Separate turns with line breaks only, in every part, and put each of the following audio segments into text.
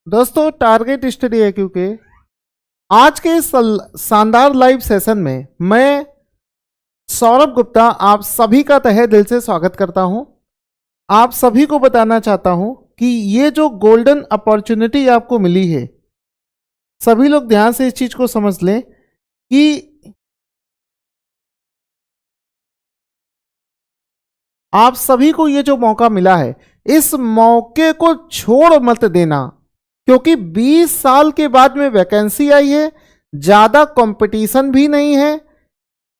दोस्तों target study है क्योंकि आज के इस शानदार लाइव सेशन में मैं सौरभ गुप्ता आप सभी का तहे दिल से स्वागत करता हूं। आप सभी को बताना चाहता हूं कि ये जो गोल्डन अपॉर्चुनिटी आपको मिली है, सभी लोग ध्यान से इस चीज को समझ लें कि आप सभी को ये जो मौका मिला है, इस मौके को छोड़ मत देना, क्योंकि 20 साल के बाद में वैकेंसी आई है, ज्यादा कंपटीशन भी नहीं है।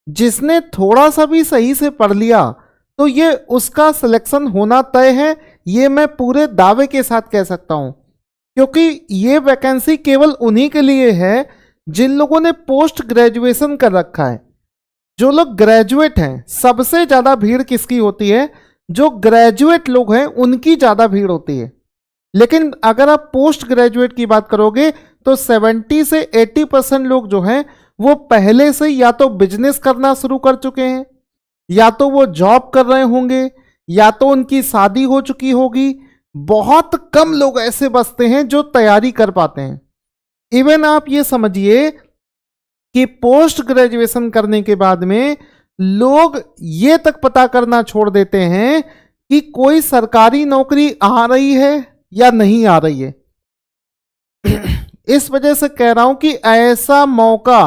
जिसने थोड़ा सा भी सही से पढ़ लिया तो ये उसका सिलेक्शन होना तय है, ये मैं पूरे दावे के साथ कह सकता हूं, क्योंकि ये वैकेंसी केवल उन्हीं के लिए है जिन लोगों ने पोस्ट ग्रेजुएशन कर रखा है। जो लोग ग्रेजुएट हैं, सबसे ज्यादा भीड़ किसकी होती है? जो ग्रेजुएट लोग हैं उनकी ज्यादा भीड़ होती है। लेकिन अगर आप पोस्ट ग्रेजुएट की बात करोगे तो 70 से 80% लोग जो हैं वो पहले से या तो बिजनेस करना शुरू कर चुके हैं, या तो वो जॉब कर रहे होंगे, या तो उनकी शादी हो चुकी होगी। बहुत कम लोग ऐसे बचते हैं जो तैयारी कर पाते हैं। इवन आप ये समझिए कि पोस्ट ग्रेजुएशन करने के बाद में लोग ये तक पता करना छोड़ देते हैं कि कोई सरकारी नौकरी आ रही है या नहीं आ रही है। इस वजह से कह रहा हूं कि ऐसा मौका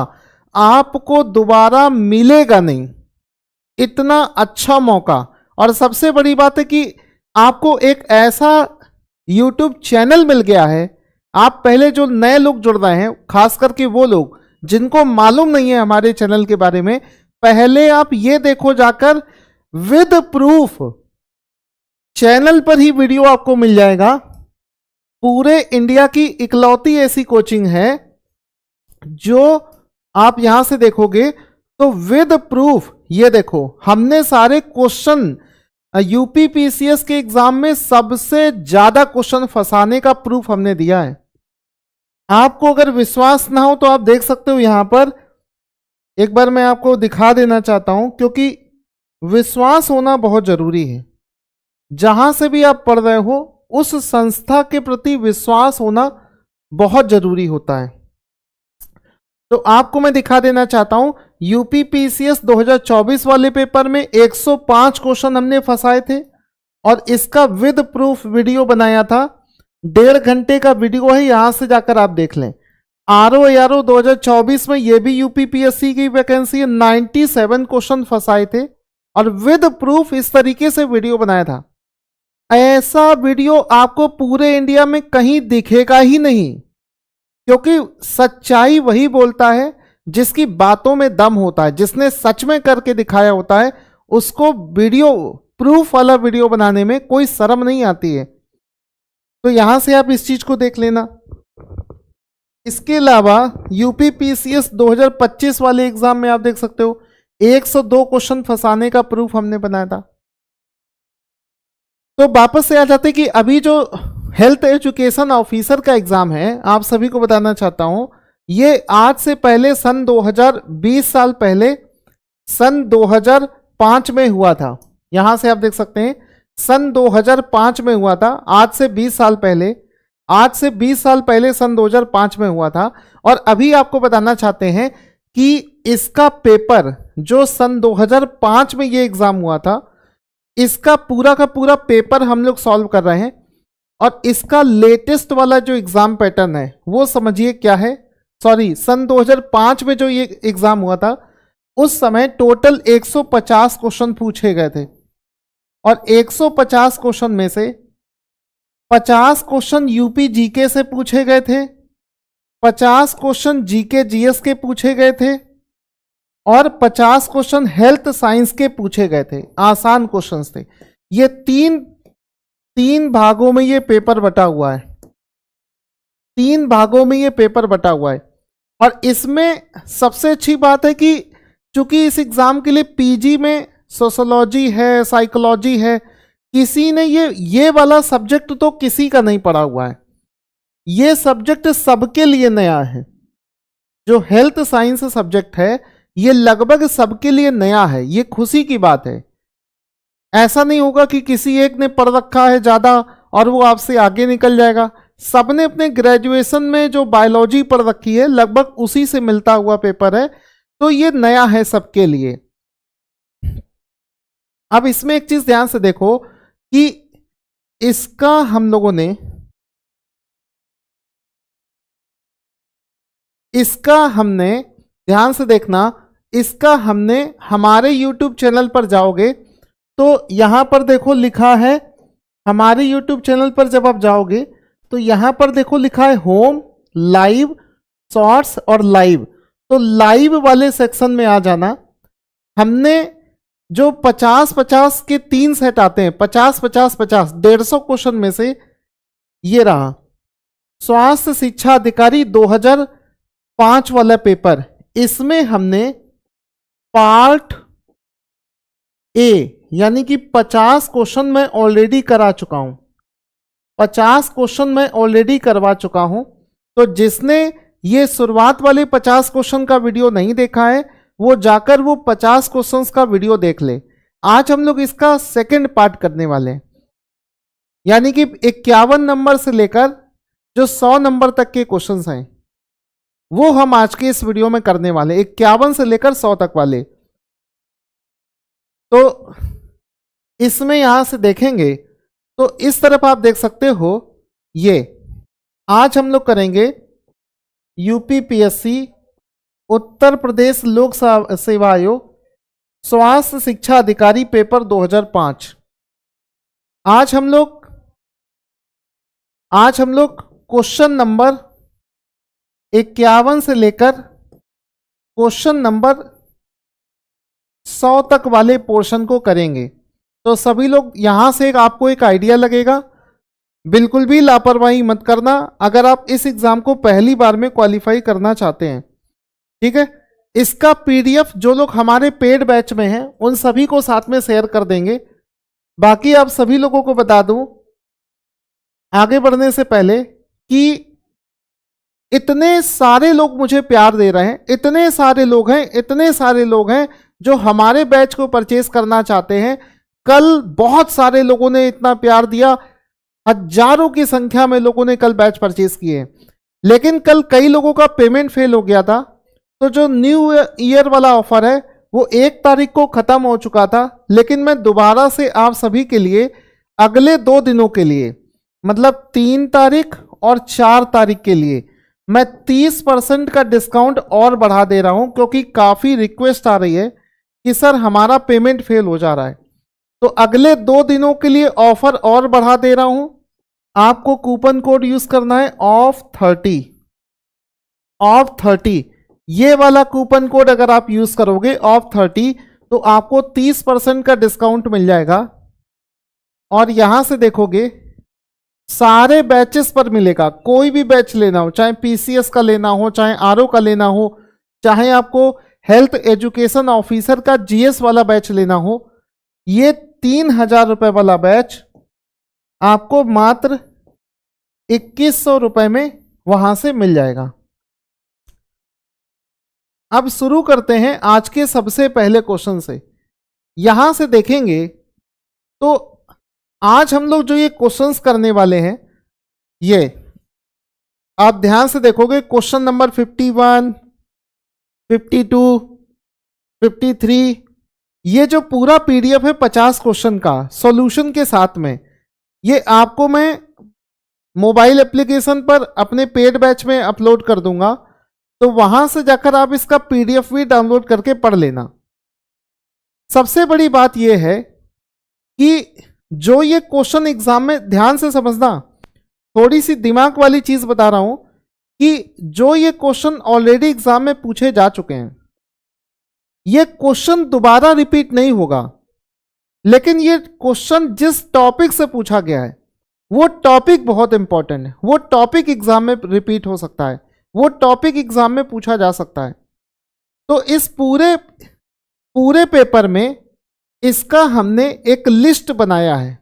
आपको दोबारा मिलेगा नहीं, इतना अच्छा मौका। और सबसे बड़ी बात है कि आपको एक ऐसा YouTube चैनल मिल गया है। आप पहले जो नए लोग जुड़ रहे हैं, खास करके वो लोग जिनको मालूम नहीं है हमारे चैनल के बारे में, पहले आप ये देखो जाकर, विद प्रूफ चैनल पर ही वीडियो आपको मिल जाएगा। पूरे इंडिया की इकलौती ऐसी कोचिंग है जो आप यहां से देखोगे तो विद प्रूफ, ये देखो हमने सारे क्वेश्चन यूपीपीसीएस के एग्जाम में सबसे ज्यादा क्वेश्चन फंसाने का प्रूफ हमने दिया है। आपको अगर विश्वास ना हो तो आप देख सकते हो यहां पर। एक बार मैं आपको दिखा देना चाहता हूं, क्योंकि विश्वास होना बहुत जरूरी है। जहां से भी आप पढ़ रहे हो उस संस्था के प्रति विश्वास होना बहुत जरूरी होता है। तो आपको मैं दिखा देना चाहता हूं, यूपीपीसीएस 2024 वाले पेपर में 105 क्वेश्चन हमने फंसाए थे और इसका विद प्रूफ वीडियो बनाया था। 1.5 घंटे का वीडियो है, यहां से जाकर आप देख लें। आरओ 2024 में ये भी यूपीपीएससी की वैकेंसी है, 97 क्वेश्चन फंसाए थे और विद प्रूफ इस तरीके से वीडियो बनाया था। ऐसा वीडियो आपको पूरे इंडिया में कहीं दिखेगा ही नहीं, क्योंकि सच्चाई वही बोलता है जिसकी बातों में दम होता है। जिसने सच में करके दिखाया होता है उसको वीडियो, प्रूफ वाला वीडियो बनाने में कोई शर्म नहीं आती है। तो यहां से आप इस चीज को देख लेना। इसके अलावा यूपीपीसीएस 2025 वाले एग्जाम में आप देख सकते हो 102 क्वेश्चन फंसाने का प्रूफ हमने बनाया था। तो वापस से आ जाते कि अभी जो हेल्थ एजुकेशन ऑफिसर का एग्जाम है, आप सभी को बताना चाहता हूं, ये आज से पहले सन 2020 साल पहले सन 2005 में हुआ था। यहां से आप देख सकते हैं सन 2005 में हुआ था। आज से 20 साल पहले, आज से 20 साल पहले सन 2005 में हुआ था। और अभी आपको बताना चाहते हैं कि इसका पेपर जो सन 2005 में ये एग्जाम हुआ था, इसका पूरा का पूरा पेपर हम लोग सॉल्व कर रहे हैं। और इसका लेटेस्ट वाला जो एग्जाम पैटर्न है वो समझिए क्या है। सॉरी, सन 2005 में जो ये एग्जाम हुआ था उस समय टोटल 150 क्वेश्चन पूछे गए थे और 150 क्वेश्चन में से 50 क्वेश्चन यूपी जीके से पूछे गए थे, 50 क्वेश्चन जीके जीएस के पूछे गए थे और 50 क्वेश्चन हेल्थ साइंस के पूछे गए थे। आसान क्वेश्चंस थे। ये तीन भागों में ये पेपर बटा हुआ है। 3 भागों में ये पेपर बटा हुआ है। और इसमें सबसे अच्छी बात है कि चूंकि इस एग्जाम के लिए पीजी में सोशोलॉजी है, साइकोलॉजी है, किसी ने ये वाला सब्जेक्ट तो किसी का नहीं पढ़ा हुआ है। ये सब्जेक्ट सबके लिए नया है। जो हेल्थ साइंस सब्जेक्ट है ये लगभग सबके लिए नया है। ये खुशी की बात है। ऐसा नहीं होगा कि किसी एक ने पढ़ रखा है ज्यादा और वो आपसे आगे निकल जाएगा। सबने अपने ग्रेजुएशन में जो बायोलॉजी पढ़ रखी है लगभग उसी से मिलता हुआ पेपर है, तो ये नया है सबके लिए। अब इसमें एक चीज ध्यान से देखो कि इसका हम लोगों ने ध्यान से देखना, इसका हमने हमारे YouTube चैनल पर जाओगे तो यहां पर देखो लिखा है, हमारे YouTube चैनल पर जब आप जाओगे तो यहां पर देखो लिखा है होम, लाइव, शॉर्ट्स और लाइव। तो लाइव वाले सेक्शन में आ जाना। हमने जो 50-50 के 3 सेट आते हैं, 50-50-50 150 क्वेश्चन में से ये रहा स्वास्थ्य शिक्षा अधिकारी 2005 वाला पेपर, इसमें हमने पार्ट ए यानी कि 50 क्वेश्चन मैं ऑलरेडी करा चुका हूं, 50 क्वेश्चन मैं ऑलरेडी करवा चुका हूं। तो जिसने ये शुरुआत वाले 50 क्वेश्चन का वीडियो नहीं देखा है वो जाकर वो 50 क्वेश्चंस का वीडियो देख ले। आज हम लोग इसका सेकंड पार्ट करने वाले हैं, यानी कि 51 नंबर से लेकर जो 100 नंबर तक के क्वेश्चंस हैं वो हम आज के इस वीडियो में करने वाले, 51 से लेकर 100 तक वाले। तो इसमें यहां से देखेंगे तो इस तरफ आप देख सकते हो, ये आज हम लोग करेंगे यूपीपीएससी उत्तर प्रदेश लोक सेवा आयोग स्वास्थ्य शिक्षा अधिकारी पेपर 2005। आज हम लोग क्वेश्चन नंबर 51 से लेकर क्वेश्चन नंबर 100 तक वाले पोर्शन को करेंगे। तो सभी लोग यहां से आपको एक आइडिया लगेगा, बिल्कुल भी लापरवाही मत करना अगर आप इस एग्जाम को पहली बार में क्वालिफाई करना चाहते हैं, ठीक है। इसका पीडीएफ जो लोग हमारे पेड बैच में हैं उन सभी को साथ में शेयर कर देंगे। बाकी आप सभी लोगों को बता दूं आगे बढ़ने से पहले कि इतने सारे लोग मुझे प्यार दे रहे हैं, इतने सारे लोग हैं जो हमारे बैच को परचेज करना चाहते हैं। कल बहुत सारे लोगों ने इतना प्यार दिया, हजारों की संख्या में लोगों ने कल बैच परचेज किए, लेकिन कल कई लोगों का पेमेंट फेल हो गया था। तो जो न्यू ईयर वाला ऑफर है वो 1 तारीख को खत्म हो चुका था, लेकिन मैं दोबारा से आप सभी के लिए अगले 2 दिनों के लिए, मतलब 3 तारीख और 4 तारीख के लिए मैं 30% का डिस्काउंट और बढ़ा दे रहा हूं, क्योंकि काफ़ी रिक्वेस्ट आ रही है कि सर हमारा पेमेंट फेल हो जा रहा है। तो अगले 2 दिनों के लिए ऑफर और बढ़ा दे रहा हूं। आपको कूपन कोड यूज करना है OFF30। ये वाला कूपन कोड अगर आप यूज करोगे OFF30 तो आपको 30% का डिस्काउंट मिल जाएगा। और यहां से देखोगे सारे बैचेस पर मिलेगा, कोई भी बैच लेना हो, चाहे पीसीएस का लेना हो, चाहे आरओ का लेना हो, चाहे आपको हेल्थ एजुकेशन ऑफिसर का जीएस वाला बैच लेना हो, ये 3000 रुपए वाला बैच आपको मात्र 2100 रुपए में वहां से मिल जाएगा। अब शुरू करते हैं आज के सबसे पहले क्वेश्चन से। यहां से देखेंगे तो आज हम लोग जो ये क्वेश्चंस करने वाले हैं, ये आप ध्यान से देखोगे क्वेश्चन नंबर 51, 52, 53, ये जो पूरा पीडीएफ है 50 क्वेश्चन का सॉल्यूशन के साथ में, ये आपको मैं मोबाइल एप्लीकेशन पर अपने पेड बैच में अपलोड कर दूंगा, तो वहां से जाकर आप इसका पीडीएफ भी डाउनलोड करके पढ़ लेना। सबसे बड़ी बात यह है कि जो ये क्वेश्चन एग्जाम में, ध्यान से समझना, थोड़ी सी दिमाग वाली चीज बता रहा हूं कि जो ये क्वेश्चन ऑलरेडी एग्जाम में पूछे जा चुके हैं, ये क्वेश्चन दोबारा रिपीट नहीं होगा, लेकिन ये क्वेश्चन जिस टॉपिक से पूछा गया है वो टॉपिक बहुत इंपॉर्टेंट है, वो टॉपिक एग्जाम में रिपीट हो सकता है, वो टॉपिक एग्जाम में पूछा जा सकता है। तो इस पूरे पेपर में इसका हमने एक लिस्ट बनाया है,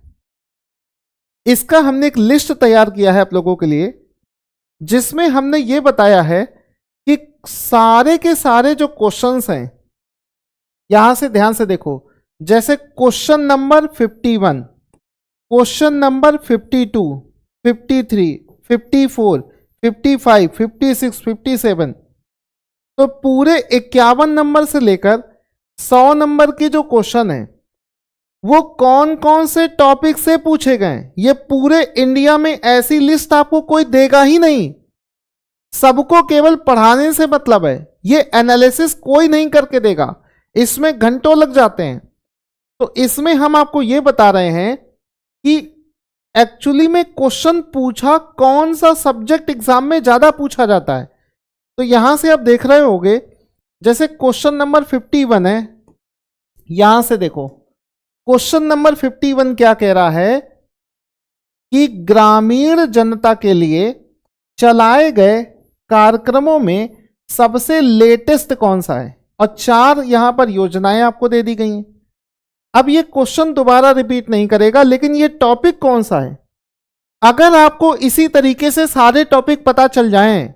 इसका हमने एक लिस्ट तैयार किया है आप लोगों के लिए, जिसमें हमने ये बताया है कि सारे के सारे जो क्वेश्चंस हैं, यहां से ध्यान से देखो, जैसे क्वेश्चन नंबर 51, क्वेश्चन नंबर 52, 53, 54, 55, 56, 57। तो पूरे 51 नंबर से लेकर 100 नंबर के जो क्वेश्चन है वो कौन कौन से टॉपिक से पूछे गए, ये पूरे इंडिया में ऐसी लिस्ट आपको कोई देगा ही नहीं। सबको केवल पढ़ाने से मतलब है, ये एनालिसिस कोई नहीं करके देगा, इसमें घंटों लग जाते हैं। तो इसमें हम आपको ये बता रहे हैं कि एक्चुअली में क्वेश्चन पूछा कौन सा सब्जेक्ट एग्जाम में ज्यादा पूछा जाता है। तो यहां से आप देख रहे होगे, जैसे क्वेश्चन नंबर 51 है, यहां से देखो क्वेश्चन नंबर 51 क्या कह रहा है कि ग्रामीण जनता के लिए चलाए गए कार्यक्रमों में सबसे लेटेस्ट कौन सा है, और 4 यहां पर योजनाएं आपको दे दी गई हैं। अब ये क्वेश्चन दोबारा रिपीट नहीं करेगा, लेकिन ये टॉपिक कौन सा है, अगर आपको इसी तरीके से सारे टॉपिक पता चल जाएं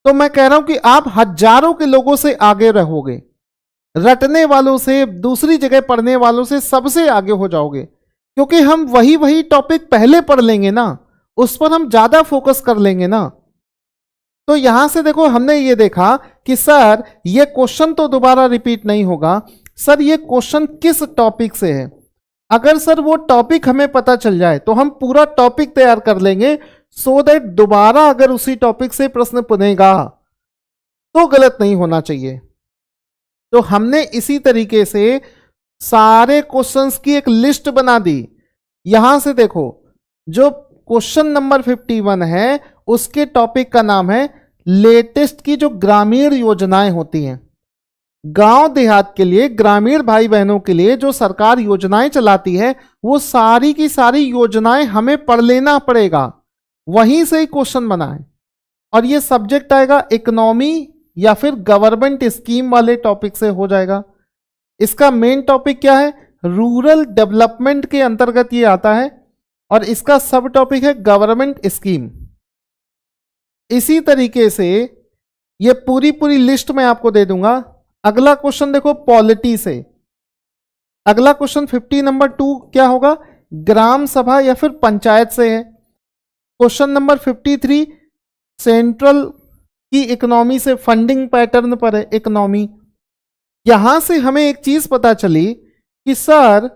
तो मैं कह रहा हूं कि आप हजारों के लोगों से आगे रहोगे, रटने वालों से, दूसरी जगह पढ़ने वालों से सबसे आगे हो जाओगे, क्योंकि हम वही टॉपिक पहले पढ़ लेंगे ना, उस पर हम ज्यादा फोकस कर लेंगे ना। तो यहां से देखो हमने ये देखा कि सर ये क्वेश्चन तो दोबारा रिपीट नहीं होगा, सर ये क्वेश्चन किस टॉपिक से है। अगर सर वो टॉपिक हमें पता चल जाए तो हम पूरा टॉपिक तैयार कर लेंगे, सो दैट दोबारा अगर उसी टॉपिक से प्रश्न बनेगा तो गलत नहीं होना चाहिए। तो हमने इसी तरीके से सारे क्वेश्चंस की एक लिस्ट बना दी। यहां से देखो, जो क्वेश्चन नंबर 51 है उसके टॉपिक का नाम है लेटेस्ट की जो ग्रामीण योजनाएं होती हैं, गांव देहात के लिए, ग्रामीण भाई बहनों के लिए जो सरकार योजनाएं चलाती है, वो सारी की सारी योजनाएं हमें पढ़ लेना पड़ेगा, वहीं से ही क्वेश्चन बना है। और ये सब्जेक्ट आएगा इकोनॉमी या फिर गवर्नमेंट स्कीम वाले टॉपिक से हो जाएगा। इसका मेन टॉपिक क्या है, रूरल डेवलपमेंट के अंतर्गत ये आता है, और इसका सब टॉपिक है गवर्नमेंट स्कीम। इसी तरीके से ये पूरी लिस्ट मैं आपको दे दूंगा। अगला क्वेश्चन देखो पॉलिटी से, अगला क्वेश्चन 50 नंबर 2 क्या होगा, ग्राम सभा या फिर पंचायत से है। क्वेश्चन नंबर 53 सेंट्रल की इकोनॉमी से, फंडिंग पैटर्न पर है इकोनॉमी। यहां से हमें एक चीज पता चली कि सर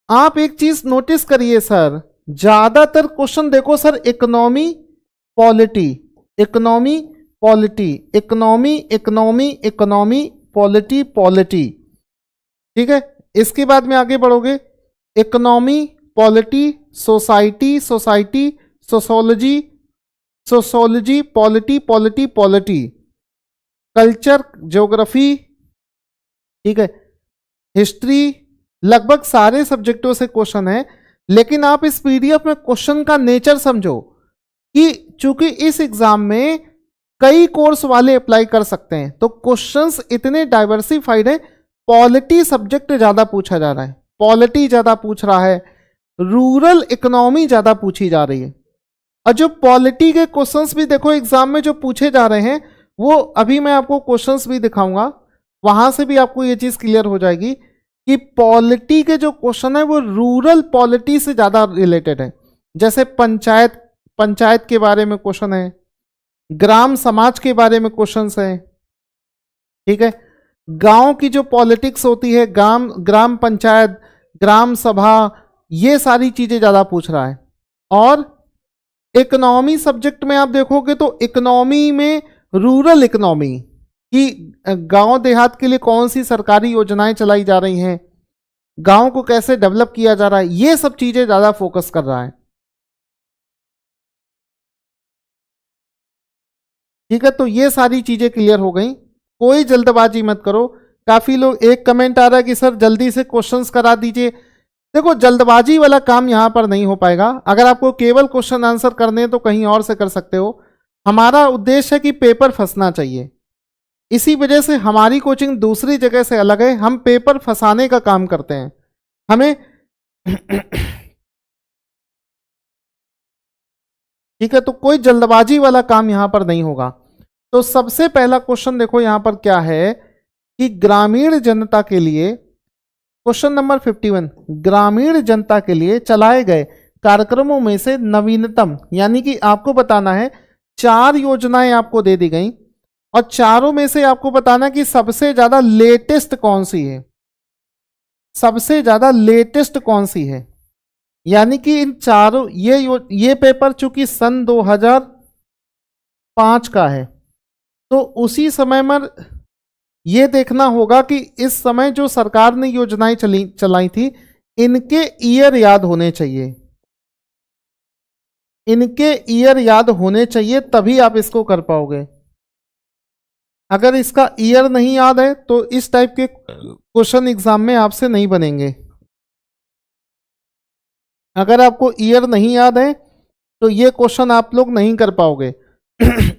आप एक चीज नोटिस करिए सर, ज्यादातर क्वेश्चन देखो sir economy polity, economy polity, economy economy economy polity polity, ठीक है। इसके बाद में आगे बढ़ोगे, economy polity society, society sociology, sociology polity polity polity, culture geography, ठीक है, हिस्ट्री, लगभग सारे सब्जेक्टों से क्वेश्चन है। लेकिन आप इस पीडीएफ में क्वेश्चन का नेचर समझो कि चूंकि इस एग्जाम में कई कोर्स वाले अप्लाई कर सकते हैं, तो क्वेश्चंस इतने डाइवर्सिफाइड है। पॉलिटी सब्जेक्ट ज्यादा पूछा जा रहा है, पॉलिटी ज्यादा पूछ रहा है, रूरल इकोनॉमी ज्यादा पूछी जा रही है। और जो पॉलिटी के क्वेश्चंस भी देखो एग्जाम में जो पूछे जा रहे हैं, वो अभी मैं आपको क्वेश्चंस भी दिखाऊंगा, वहां से भी आपको ये चीज क्लियर हो जाएगी कि पॉलिटी के जो क्वेश्चन है वो रूरल पॉलिटी से ज्यादा रिलेटेड है। जैसे पंचायत के बारे में क्वेश्चन है, ग्राम समाज के बारे में क्वेश्चंस है, ठीक है, गांव की जो पॉलिटिक्स होती है, ग्राम पंचायत, ग्राम सभा, ये सारी चीजें ज्यादा पूछ रहा है। और इकोनॉमी सब्जेक्ट में आप देखोगे तो इकोनॉमी में रूरल इकोनॉमी कि गांव देहात के लिए कौन सी सरकारी योजनाएं चलाई जा रही हैं, गांव को कैसे डेवलप किया जा रहा है, ये सब चीजें ज्यादा फोकस कर रहा है, ठीक है। तो ये सारी चीजें क्लियर हो गई, कोई जल्दबाजी मत करो। काफी लोग, एक कमेंट आ रहा है कि सर जल्दी से क्वेश्चंस करा दीजिए। देखो जल्दबाजी वाला काम यहां पर नहीं हो पाएगा। अगर आपको केवल क्वेश्चन आंसर करने हैं तो कहीं और से कर सकते हो। हमारा उद्देश्य है कि पेपर फंसना चाहिए, इसी वजह से हमारी कोचिंग दूसरी जगह से अलग है। हम पेपर फंसाने का काम करते हैं, हमें ठीक है। तो कोई जल्दबाजी वाला काम यहां पर नहीं होगा। तो सबसे पहला क्वेश्चन देखो यहां पर क्या है कि ग्रामीण जनता के लिए, क्वेश्चन नंबर 51, ग्रामीण जनता के लिए चलाए गए कार्यक्रमों में से नवीनतम, यानी कि आपको बताना है 4 योजनाएं आपको दे दी गई और चारों में से आपको बताना कि सबसे ज्यादा लेटेस्ट कौन सी है, सबसे ज्यादा लेटेस्ट कौन सी है। यानी कि इन चारों ये पेपर चूंकि सन 2005 का है, तो उसी समय में ये देखना होगा कि इस समय जो सरकार ने योजनाएं चलाई थी इनके ईयर याद होने चाहिए, इनके ईयर याद होने चाहिए, तभी आप इसको कर पाओगे। अगर इसका ईयर नहीं याद है तो इस टाइप के क्वेश्चन एग्जाम में आपसे नहीं बनेंगे। अगर आपको ईयर नहीं याद है तो ये क्वेश्चन आप लोग नहीं कर पाओगे।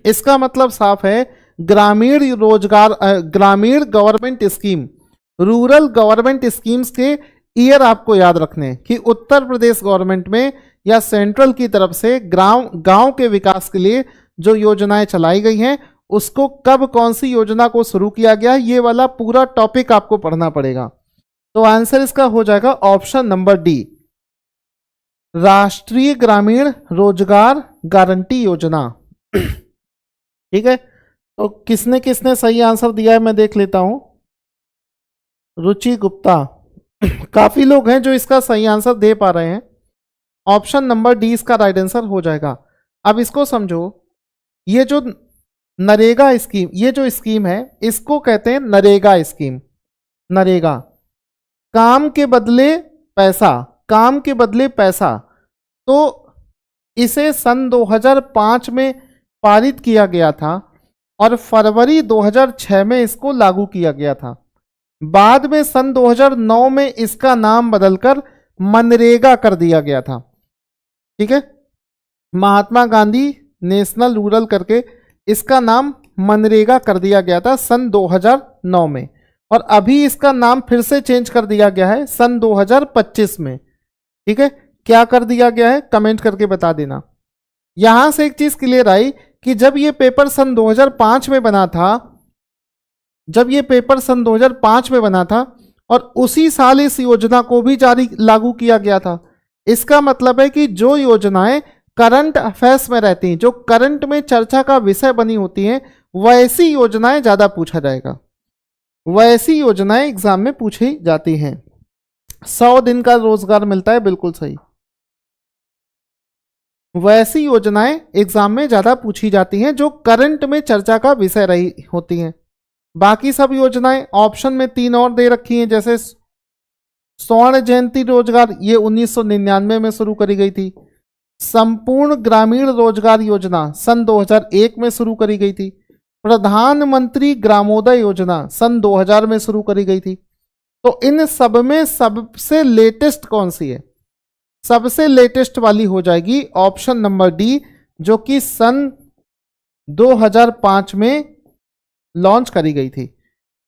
इसका मतलब साफ है, ग्रामीण रोजगार, ग्रामीण government scheme, rural government schemes के ईयर आपको याद रखने कि उत्तर प्रदेश गवर्नमेंट में या सेंट्रल की तरफ से गांव के विकास के लिए जो योजनाएं चलाई गई हैं उसको कब कौन सी योजना को शुरू किया गया, ये वाला पूरा टॉपिक आपको पढ़ना पड़ेगा। तो आंसर इसका हो जाएगा ऑप्शन नंबर डी, राष्ट्रीय ग्रामीण रोजगार गारंटी योजना। ठीक है, तो किसने किसने सही आंसर दिया है मैं देख लेता हूं। रुचि गुप्ता, काफी लोग हैं जो इसका सही आंसर दे पा रहे हैं। ऑप्शन नंबर डी इसका राइट आंसर हो जाएगा। अब इसको समझो, ये जो नरेगा स्कीम, ये जो स्कीम है इसको कहते हैं नरेगा स्कीम। नरेगा, काम के बदले पैसा, काम के बदले पैसा। तो इसे सन 2005 में पारित किया गया था और फरवरी 2006 में इसको लागू किया गया था। बाद में सन 2009 में इसका नाम बदलकर मनरेगा कर दिया गया था। ठीक है, महात्मा गांधी नेशनल रूरल करके इसका नाम मनरेगा कर दिया गया था सन 2009 में, और अभी इसका नाम फिर से चेंज कर दिया गया है सन 2025 में। ठीक है, क्या कर दिया गया है कमेंट करके बता देना। यहां से एक चीज क्लियर आई कि जब ये पेपर सन 2005 में बना था, जब ये पेपर सन 2005 में बना था और उसी साल इस योजना को भी लागू किया गया था। इसका मतलब है कि जो योजनाएं करंट अफेयर्स में रहती हैं, जो करंट में चर्चा का विषय बनी होती हैं, वैसी योजनाएं ज्यादा पूछा जाएगा, वैसी योजनाएं एग्जाम में पूछी जाती हैं। 100 दिन का रोजगार मिलता है, बिल्कुल सही, वैसी योजनाएं एग्जाम में ज्यादा पूछी जाती हैं जो करंट में चर्चा का विषय रही होती हैं। बाकी सब योजनाएं ऑप्शन में 3 और दे रखी हैं, जैसे स्वर्ण जयंती रोजगार, ये 1999 में शुरू करी गई थी। संपूर्ण ग्रामीण रोजगार योजना सन 2001 में शुरू करी गई थी। प्रधानमंत्री ग्रामोदय योजना सन 2000 में शुरू करी गई थी। तो इन सब में सबसे लेटेस्ट कौन सी है? सबसे लेटेस्ट वाली हो जाएगी ऑप्शन नंबर डी, जो कि सन 2005 में लॉन्च करी गई थी।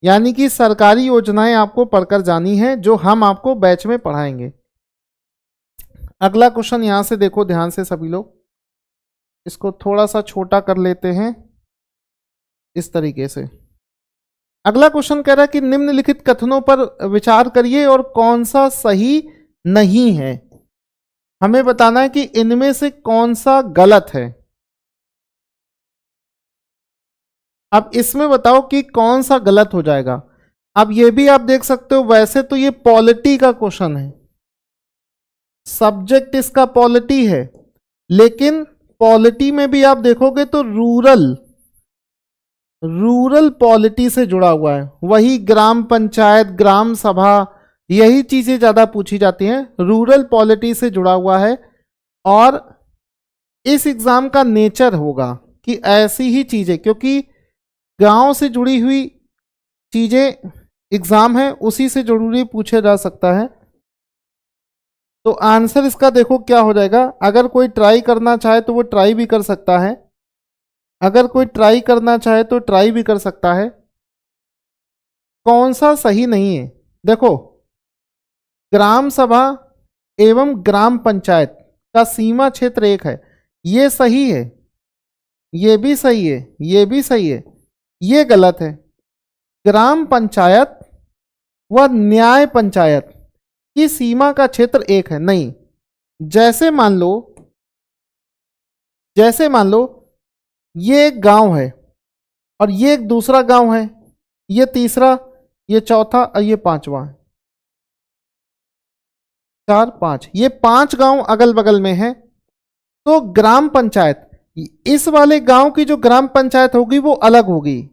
यानी कि सरकारी योजनाएं आपको पढ़कर जानी है, जो हम आपको बैच में पढ़ाएंगे। अगला क्वेश्चन यहां से देखो ध्यान से सभी लोग, इसको थोड़ा सा छोटा कर लेते हैं इस तरीके से। अगला क्वेश्चन कह रहा है कि निम्नलिखित कथनों पर विचार करिए और कौन सा सही नहीं है। हमें बताना है कि इनमें से कौन सा गलत है। अब इसमें बताओ कि कौन सा गलत हो जाएगा। अब ये भी आप देख सकते हो, वैसे तो ये पॉलिटी का क्वेश्चन है, सब्जेक्ट इसका पॉलिटी है, लेकिन पॉलिटी में भी आप देखोगे तो रूरल पॉलिटी से जुड़ा हुआ है। वही ग्राम पंचायत, ग्राम सभा, यही चीजें ज्यादा पूछी जाती हैं, रूरल पॉलिटी से जुड़ा हुआ है। और इस एग्जाम का नेचर होगा कि ऐसी ही चीजें, क्योंकि गांव से जुड़ी हुई चीजें एग्जाम है, उसी से जरूरी पूछा जा सकता है। तो आंसर इसका देखो क्या हो जाएगा। अगर कोई ट्राई करना चाहे तो वो ट्राई भी कर सकता है, अगर कोई ट्राई करना चाहे तो ट्राई भी कर सकता है। कौन सा सही नहीं है? देखो, ग्राम सभा एवं ग्राम पंचायत का सीमा क्षेत्र 1 है, ये सही है, ये भी सही है, ये भी सही है, ये गलत है। ग्राम पंचायत व न्याय पंचायत की सीमा का क्षेत्र 1 है, नहीं, जैसे मान लो, जैसे मान लो ये एक गांव है और ये एक दूसरा गांव है, ये तीसरा, ये चौथा और ये पांचवा है। 4 5, ये 5 गांव अगल बगल में है। तो ग्राम पंचायत, इस वाले गांव की जो ग्राम पंचायत होगी वो अलग होगी,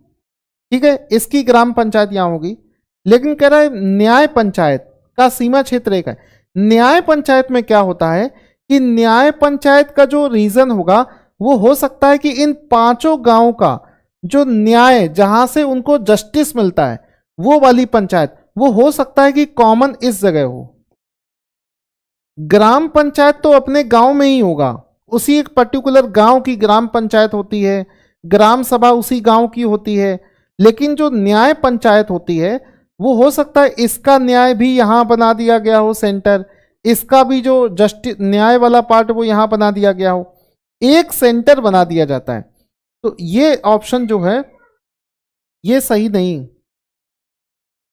ठीक है, इसकी ग्राम पंचायत यहां होगी। लेकिन कह रहा है न्याय पंचायत का सीमा क्षेत्र एक है। न्याय पंचायत में क्या होता है कि न्याय पंचायत का जो रीजन होगा वो हो सकता है कि इन 5 गांवों का जो न्याय, जहां से उनको जस्टिस मिलता है, वो वाली पंचायत, वो हो सकता है कि कॉमन इस जगह हो। ग्राम पंचायत तो अपने गांव में ही होगा, उसी एक पर्टिकुलर गांव की ग्राम पंचायत होती है, ग्राम सभा उसी गांव की होती है। लेकिन जो न्याय पंचायत होती है वो हो सकता है इसका न्याय भी यहां बना दिया गया हो सेंटर, इसका भी जो जस्टिस न्याय वाला पार्ट वो यहां बना दिया गया हो, एक सेंटर बना दिया जाता है। तो ये ऑप्शन जो है ये सही नहीं,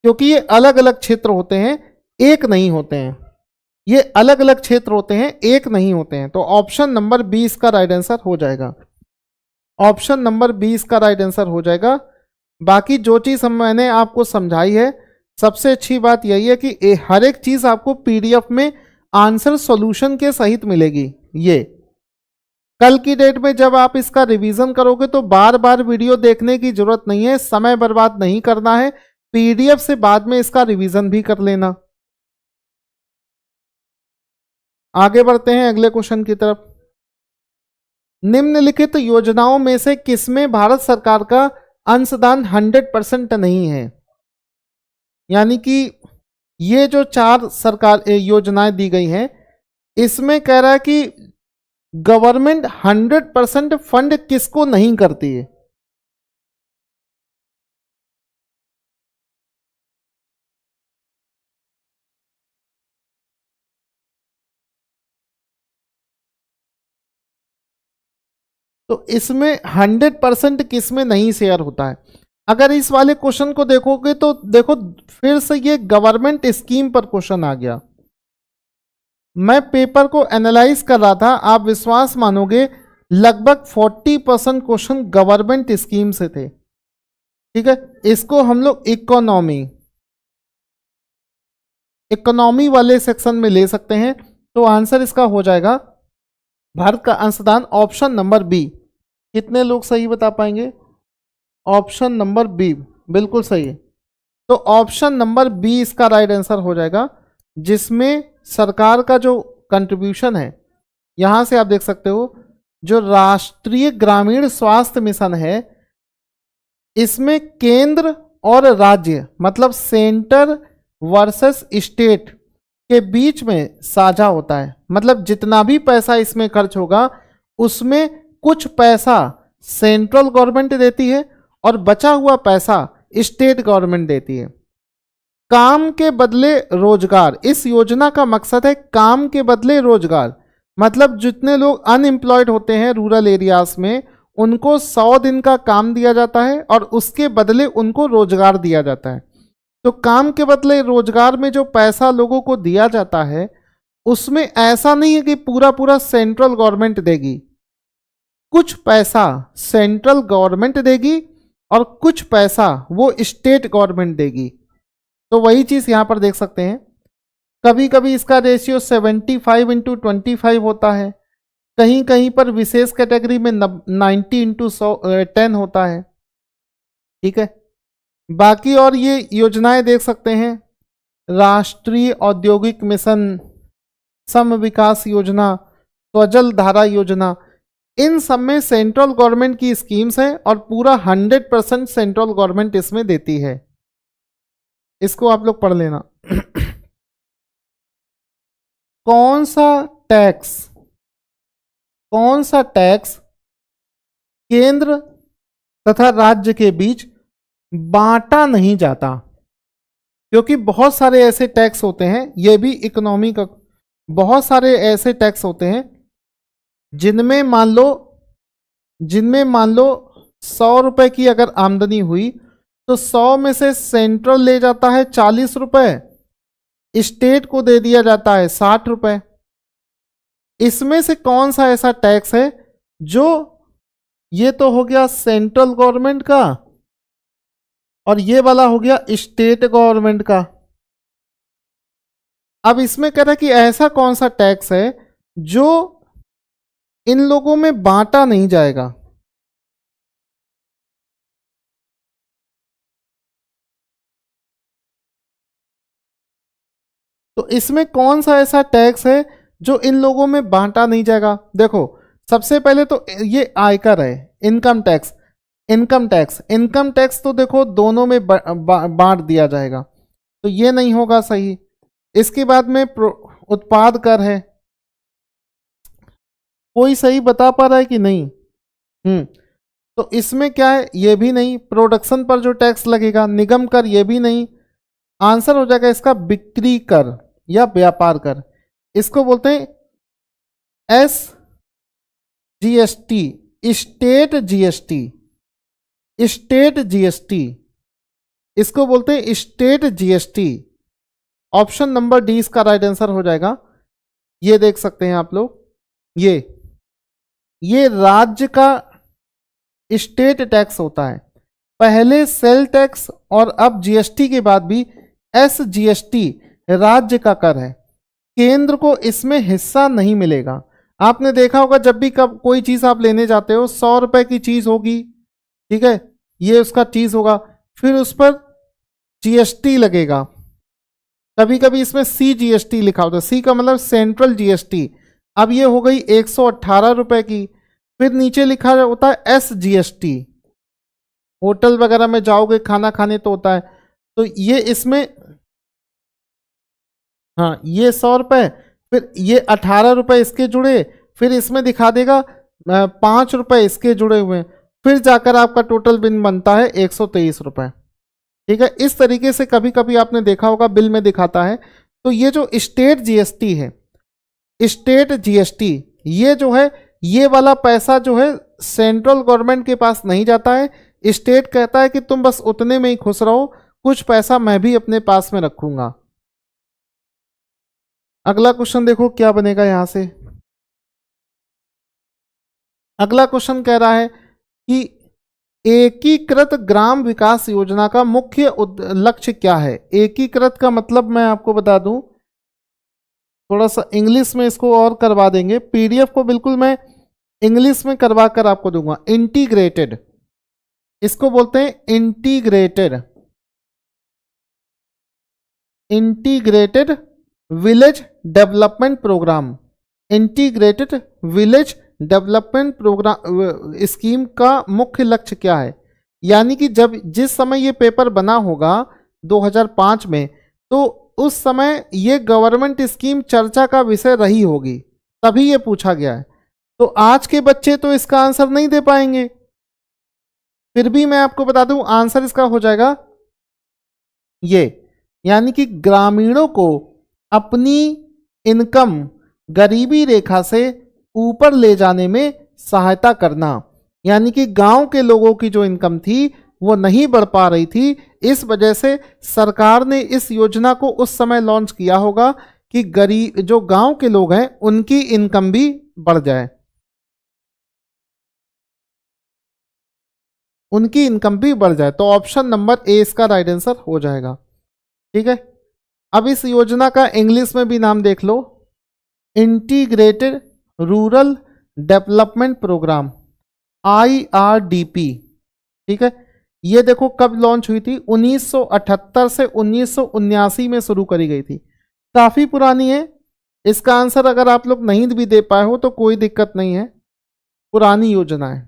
क्योंकि ये अलग अलग क्षेत्र होते हैं, एक नहीं होते हैं। ये अलग अलग क्षेत्र होते हैं, एक नहीं होते हैं। तो ऑप्शन नंबर 20 का राइट आंसर हो जाएगा। ऑप्शन नंबर 20 का राइट आंसर हो जाएगा। बाकी जो चीज़ मैंने आपको समझाई है, सबसे अच्छी बात यही है कि हर एक चीज़ आपको पीडीएफ में आंसर सॉल्यूशन के सहित मिलेगी। ये कल की डेट में जब आप इसका रिवीजन करोगे तो बार बार वीडियो देखने की जरूरत नहीं है, समय बर्बाद नहीं करना है, पीडीएफ से बाद में इसका रिवीजन भी कर लेना। आगे बढ़ते हैं अगले क्वेश्चन की तरफ। निम्नलिखित योजनाओं में से किसमें भारत सरकार का अंशदान 100% नहीं है? यानी कि ये जो 4 सरकार योजनाएं दी गई हैं, इसमें कह रहा है कि गवर्नमेंट 100% फंड किसको नहीं करती है? तो इसमें 100% किस में नहीं शेयर होता है? अगर इस वाले क्वेश्चन को देखोगे तो देखो फिर से ये गवर्नमेंट स्कीम पर क्वेश्चन आ गया। मैं पेपर को एनालाइज कर रहा था, आप विश्वास मानोगे लगभग 40% क्वेश्चन गवर्नमेंट स्कीम से थे। ठीक है, इसको हम लोग इकोनॉमी वाले सेक्शन में ले सकते हैं। तो आंसर इसका हो जाएगा भारत का अंशदान ऑप्शन नंबर बी। कितने लोग सही बता पाएंगे? ऑप्शन नंबर बी बिल्कुल सही है। तो ऑप्शन नंबर बी इसका राइट आंसर हो जाएगा, जिसमें सरकार का जो कंट्रीब्यूशन है, यहां से आप देख सकते हो जो राष्ट्रीय ग्रामीण स्वास्थ्य मिशन है, इसमें केंद्र और राज्य मतलब सेंटर वर्सेस स्टेट के बीच में साझा होता है। मतलब जितना भी पैसा इसमें खर्च होगा उसमें कुछ पैसा सेंट्रल गवर्नमेंट देती है और बचा हुआ पैसा स्टेट गवर्नमेंट देती है। काम के बदले रोजगार, इस योजना का मकसद है काम के बदले रोजगार। मतलब जितने लोग अनएम्प्लॉयड होते हैं रूरल एरियाज में, उनको 100 दिन का काम दिया जाता है और उसके बदले उनको रोजगार दिया जाता है। तो काम के बदले रोजगार में जो पैसा लोगों को दिया जाता है, उसमें ऐसा नहीं है कि पूरा पूरा सेंट्रल गवर्नमेंट देगी। कुछ पैसा सेंट्रल गवर्नमेंट देगी और कुछ पैसा वो स्टेट गवर्नमेंट देगी। तो वही चीज़ यहाँ पर देख सकते हैं। कभी कभी इसका रेशियो 75:25 होता है, कहीं कहीं पर विशेष कैटेगरी में 90:10 होता है। ठीक है, बाकी और ये योजनाएं देख सकते हैं, राष्ट्रीय औद्योगिक मिशन, सम विकास योजना, स्वजल धारा योजना, इन सब में सेंट्रल गवर्नमेंट की स्कीम्स हैं और पूरा 100% सेंट्रल गवर्नमेंट इसमें देती है। इसको आप लोग पढ़ लेना। कौन सा टैक्स केंद्र तथा राज्य के बीच बांटा नहीं जाता? क्योंकि बहुत सारे ऐसे टैक्स होते हैं, ये भी इकोनॉमी का, बहुत सारे ऐसे टैक्स होते हैं जिनमें मान लो 100 रुपए की अगर आमदनी हुई तो 100 में से सेंट्रल ले जाता है 40 रुपए, स्टेट को दे दिया जाता है 60 रुपए। इसमें से कौन सा ऐसा टैक्स है जो, ये तो हो गया सेंट्रल गवर्नमेंट का और ये वाला हो गया स्टेट गवर्नमेंट का। अब इसमें कह रहा है कि ऐसा कौन सा टैक्स है जो इन लोगों में बांटा नहीं जाएगा। तो इसमें कौन सा ऐसा टैक्स है जो इन लोगों में बांटा नहीं जाएगा। देखो सबसे पहले तो ये आयकर है, इनकम टैक्स। इनकम टैक्स तो देखो दोनों में बांट दिया जाएगा, तो ये नहीं होगा सही। इसके बाद में उत्पाद कर है, कोई सही बता पा रहा है कि नहीं? तो इसमें क्या है, ये भी नहीं। प्रोडक्शन पर जो टैक्स लगेगा, निगम कर, ये भी नहीं। आंसर हो जाएगा इसका बिक्री कर या व्यापार कर। इसको बोलते हैं S GST, state GST, state GST, इसको बोलते हैं state GST. Option number D इसका राइट आंसर हो जाएगा। ये देख सकते हैं आप लोग, ये राज्य का स्टेट टैक्स होता है। पहले सेल टैक्स और अब जीएसटी के बाद भी एसजीएसटी राज्य का कर है। केंद्र को इसमें हिस्सा नहीं मिलेगा। आपने देखा होगा जब भी कब कोई चीज आप लेने जाते हो, 100 रुपए की चीज होगी, ठीक है, ये उसका चीज होगा, फिर उस पर जीएसटी लगेगा। कभी कभी इसमें सीजीएसटी लिखा होता है, सी का मतलब सेंट्रल जीएसटी। अब ये हो गई 118 रुपए की। फिर नीचे लिखा होता है एसजीएसटी, होटल वगैरह में जाओगे खाना खाने तो होता है, तो ये इसमें, हाँ ये 100 रुपए, फिर ये 18 रुपए इसके जुड़े, फिर इसमें दिखा देगा 5 रुपए इसके जुड़े हुए, फिर जाकर आपका टोटल बिल बनता है 123 रुपए। ठीक है, इस तरीके से कभी कभी आपने देखा होगा बिल में दिखाता है। तो ये जो स्टेट जीएसटी है, स्टेट जीएसटी, ये जो है, ये वाला पैसा जो है सेंट्रल गवर्नमेंट के पास नहीं जाता है। स्टेट कहता है कि तुम बस उतने में ही खुश रहो, कुछ पैसा मैं भी अपने पास में रखूंगा। अगला क्वेश्चन देखो क्या बनेगा यहां से। अगला क्वेश्चन कह रहा है कि एकीकृत ग्राम विकास योजना का मुख्य लक्ष्य क्या है। एकीकृत का मतलब मैं आपको बता दूं, थोड़ा सा इंग्लिश में इसको और करवा देंगे, पीडीएफ को बिल्कुल मैं इंग्लिश में करवा कर आपको दूंगा। इंटीग्रेटेड, इसको बोलते हैं integrated, integrated village development programme. Integrated village development programme scheme का मुख्य लक्ष्य क्या है। यानी कि जब जिस समय ये पेपर बना होगा 2005 में, तो उस समय ये गवर्नमेंट स्कीम चर्चा का विषय रही होगी, तभी ये पूछा गया है। तो आज के बच्चे तो इसका आंसर नहीं दे पाएंगे, फिर भी मैं आपको बता दूं आंसर इसका हो जाएगा ये, यानी कि ग्रामीणों को अपनी इनकम गरीबी रेखा से ऊपर ले जाने में सहायता करना। यानी कि गांव के लोगों की जो इनकम थी वो नहीं बढ़ पा रही थी, इस वजह से सरकार ने इस योजना को उस समय लॉन्च किया होगा कि गरीब जो गांव के लोग हैं उनकी इनकम भी बढ़ जाए, उनकी इनकम भी बढ़ जाए। तो ऑप्शन नंबर ए इसका राइट आंसर हो जाएगा। ठीक है, अब इस योजना का इंग्लिश में भी नाम देख लो, integrated rural development programme, IRDP। ठीक है, ये देखो कब लॉन्च हुई थी, 1978 से 1979 में शुरू करी गई थी, काफी पुरानी है। इसका आंसर अगर आप लोग नहीं भी दे पाए हो तो कोई दिक्कत नहीं है, पुरानी योजना है।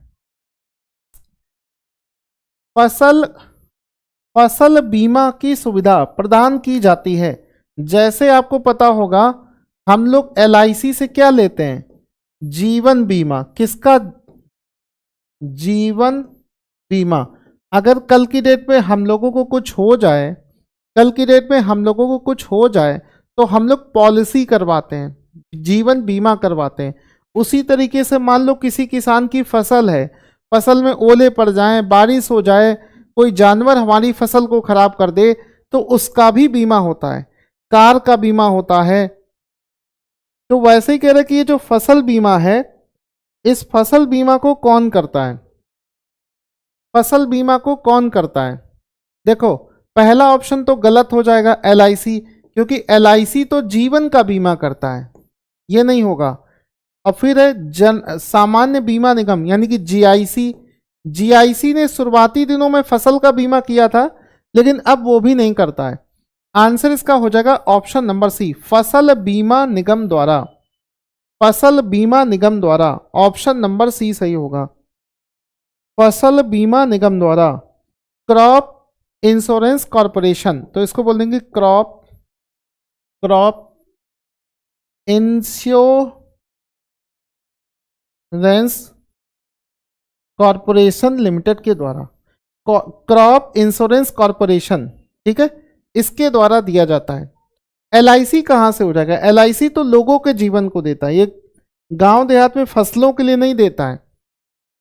फसल बीमा की सुविधा प्रदान की जाती है। जैसे आपको पता होगा हम लोग LIC से क्या लेते हैं, जीवन बीमा। किसका? जीवन बीमा। अगर कल की डेट में हम लोगों को कुछ हो जाए, कल की डेट में हम लोगों को कुछ हो जाए तो हम लोग पॉलिसी करवाते हैं, जीवन बीमा करवाते हैं। उसी तरीके से मान लो किसी किसान की फसल है, फसल में ओले पड़ जाएं, बारिश हो जाए, कोई जानवर हमारी फसल को खराब कर दे, तो उसका भी बीमा होता है। कार का बीमा होता है, तो वैसे ही कह रहे कि ये जो फसल बीमा है, इस फसल बीमा को कौन करता है? फसल बीमा को कौन करता है? देखो पहला ऑप्शन तो गलत हो जाएगा, LIC, क्योंकि LIC तो जीवन का बीमा करता है, ये नहीं होगा। और फिर है सामान्य बीमा निगम यानी कि GIC। GIC ने शुरुआती दिनों में फसल का बीमा किया था, लेकिन अब वो भी नहीं करता है। आंसर इसका हो जाएगा ऑप्शन नंबर सी, फसल बीमा निगम द्वारा। फसल बीमा निगम द्वारा, ऑप्शन नंबर सी सही होगा, फसल बीमा निगम द्वारा। क्रॉप इंश्योरेंस कॉरपोरेशन, तो इसको बोल देंगे क्रॉप इंश्योरेंस कॉरपोरेशन लिमिटेड के द्वारा, क्रॉप इंश्योरेंस कॉरपोरेशन, ठीक है, इसके द्वारा दिया जाता है। LIC कहाँ से हो जाएगा? LIC तो लोगों के जीवन को देता है, ये गांव देहात में फसलों के लिए नहीं देता है,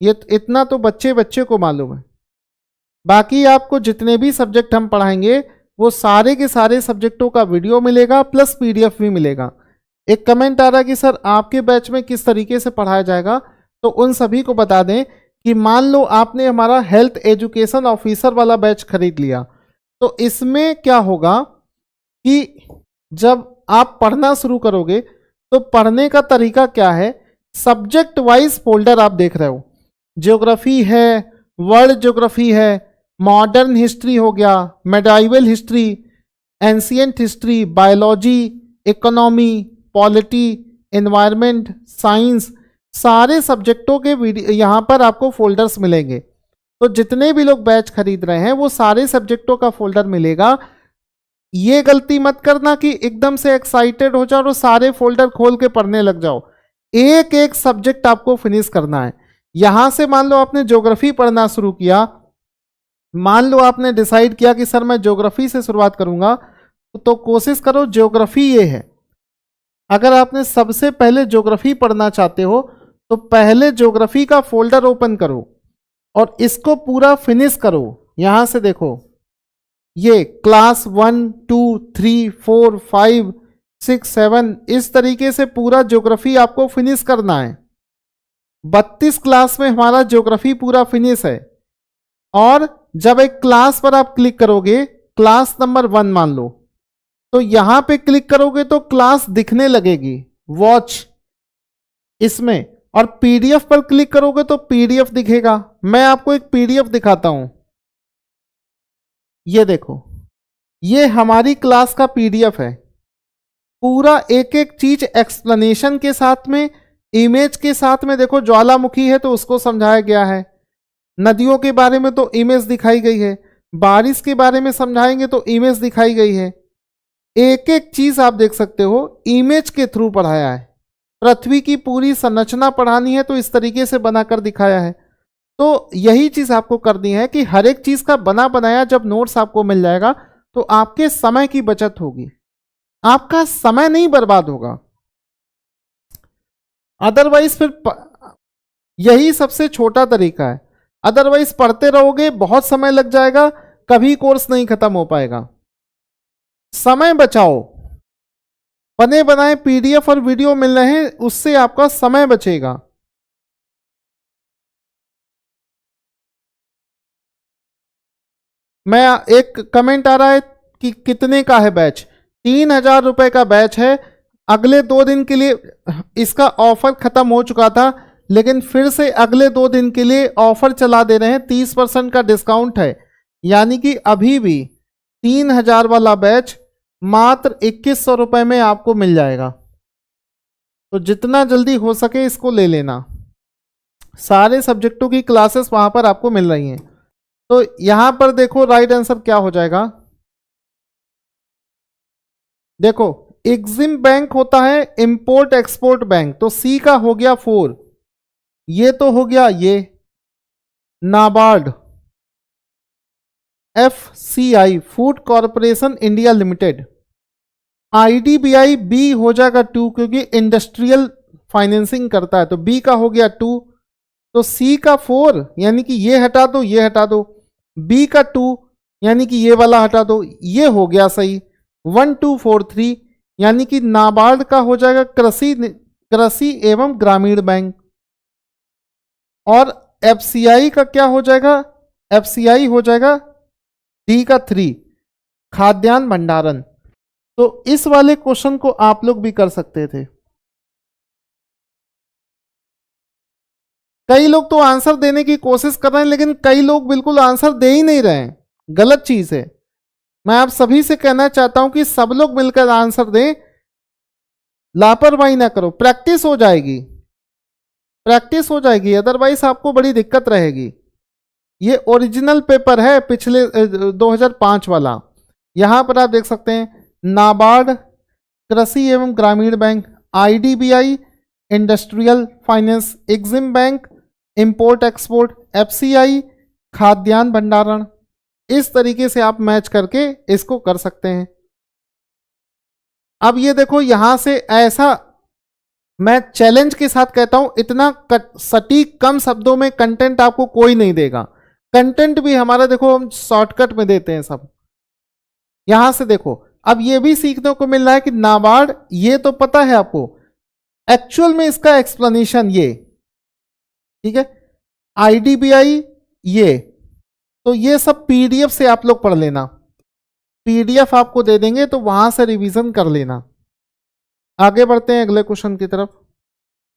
ये इतना तो बच्चे बच्चे को मालूम है। बाकी आपको जितने भी सब्जेक्ट हम पढ़ाएंगे वो सारे के सारे सब्जेक्टों का वीडियो मिलेगा प्लस PDF भी मिलेगा। एक कमेंट आ रहा है कि सर आपके बैच में किस तरीके से पढ़ाया जाएगा, तो उन सभी को बता दें कि मान लो आपने हमारा हेल्थ एजुकेशन ऑफिसर वाला बैच खरीद लिया, तो इसमें क्या होगा कि जब आप पढ़ना शुरू करोगे तो पढ़ने का तरीका क्या है, सब्जेक्ट वाइज फोल्डर आप देख रहे हो, ज्योग्राफी है, वर्ल्ड ज्योग्राफी है, मॉडर्न हिस्ट्री हो गया, medieval history, ancient history, biology, economy, polity, environment, science, सारे सब्जेक्टों के वीडियो यहाँ पर आपको फोल्डर्स मिलेंगे। तो जितने भी लोग बैच खरीद रहे हैं वो सारे सब्जेक्टों का फोल्डर मिलेगा। ये गलती मत करना कि एकदम से एक्साइटेड हो जाओ और सारे फोल्डर खोल के पढ़ने लग जाओ, एक एक सब्जेक्ट आपको फिनिश करना है। यहां से मान लो आपने ज्योग्राफी पढ़ना शुरू किया, मान लो आपने डिसाइड किया कि सर मैं ज्योग्राफी से शुरुआत करूंगा, तो कोशिश करो ज्योग्राफी ये है। अगर आपने सबसे पहले ज्योग्राफी पढ़ना चाहते हो तो पहले ज्योग्राफी का फोल्डर ओपन करो और इसको पूरा फिनिश करो। यहां से देखो, ये क्लास 1, 2, 3, 4, 5, 6, 7 इस तरीके से पूरा ज्योग्राफी आपको फिनिश करना है। 32 क्लास में हमारा ज्योग्राफी पूरा फिनिश है। और जब एक क्लास पर आप क्लिक करोगे, क्लास नंबर 1 मान लो, तो यहां पे क्लिक करोगे तो क्लास दिखने लगेगी, वॉच इसमें, और PDF पर क्लिक करोगे तो PDF दिखेगा। मैं आपको एक PDF दिखाता हूं, ये देखो, ये हमारी क्लास का PDF है, पूरा एक एक चीज एक्सप्लेनेशन के साथ में, इमेज के साथ में। देखो ज्वालामुखी है तो उसको समझाया गया है, नदियों के बारे में तो इमेज दिखाई गई है, बारिश के बारे में समझाएंगे तो इमेज दिखाई गई है। एक एक चीज आप देख सकते हो इमेज के थ्रू पढ़ाया है। पृथ्वी की पूरी संरचना पढ़ानी है तो इस तरीके से बनाकर दिखाया है। तो यही चीज आपको करनी है कि हर एक चीज का बना बनाया जब नोट्स आपको मिल जाएगा तो आपके समय की बचत होगी, आपका समय नहीं बर्बाद होगा। अदरवाइज फिर यही सबसे छोटा तरीका है, अदरवाइज पढ़ते रहोगे बहुत समय लग जाएगा, कभी कोर्स नहीं खत्म हो पाएगा। समय बचाओ, बने बनाए PDF और वीडियो मिल रहे हैं, उससे आपका समय बचेगा। मैं एक कमेंट आ रहा है कि कितने का है बैच, 3000 रुपए का बैच है। अगले 2 दिन के लिए इसका ऑफर खत्म हो चुका था, लेकिन फिर से अगले 2 दिन के लिए ऑफर चला दे रहे हैं, 30% का डिस्काउंट है। यानी कि अभी भी 3000 वाला बैच मात्र 2100 रुपए में आपको मिल जाएगा। तो जितना जल्दी हो सके इसको ले लेना, सारे सब्जेक्टों की क्लासेस वहां पर आपको मिल रही हैं। तो यहां पर देखो राइट आंसर क्या हो जाएगा, देखो एग्जिम बैंक होता है इंपोर्ट एक्सपोर्ट बैंक, तो सी का हो गया 4, ये तो हो गया ये NABARD, FCI food corporation India limited, IDBI B हो जाएगा 2 क्योंकि इंडस्ट्रियल फाइनेंसिंग करता है, तो बी का हो गया 2, तो सी का 4 यानी कि ये हटा दो, ये हटा दो, बी का 2 यानी कि ये वाला हटा दो, ये हो गया सही। 1 2 4 3 यानी कि नाबार्ड का हो जाएगा कृषि एवं ग्रामीण बैंक, और एफसीआई का क्या हो जाएगा, एफसीआई हो जाएगा डी का 3 खाद्यान्न भंडारण। तो इस वाले क्वेश्चन को आप लोग भी कर सकते थे। कई लोग तो आंसर देने की कोशिश कर रहे हैं, लेकिन कई लोग बिल्कुल आंसर दे ही नहीं रहे हैं, गलत चीज है। मैं आप सभी से कहना चाहता हूं कि सब लोग मिलकर आंसर दें, लापरवाही ना करो, प्रैक्टिस हो जाएगी, प्रैक्टिस हो जाएगी, अदरवाइज आपको बड़ी दिक्कत रहेगी। ये ओरिजिनल पेपर है पिछले 2005 वाला। यहां पर आप देख सकते हैं नाबार्ड, कृषि एवं ग्रामीण bank, IDBI, industrial finance, EXIM bank, import export, FCI, खाद्यान्न भंडारण। इस तरीके से आप मैच करके इसको कर सकते हैं। अब ये देखो यहां से ऐसा मैं चैलेंज के साथ कहता हूं, इतना सटीक कम शब्दों में कंटेंट आपको कोई नहीं देगा। कंटेंट भी हमारा देखो हम शॉर्टकट में देते हैं सब। यहां से देखो अब ये भी सीखने को मिल रहा है कि नाबार्ड, ये तो पता है आपको, एक्चुअल में इसका एक्सप्लेनेशन ये, ठीक है, आईडीबीआई ये, तो ये सब पीडीएफ से आप लोग पढ़ लेना, पीडीएफ आपको दे देंगे तो वहां से रिवीजन कर लेना। आगे बढ़ते हैं अगले क्वेश्चन की तरफ।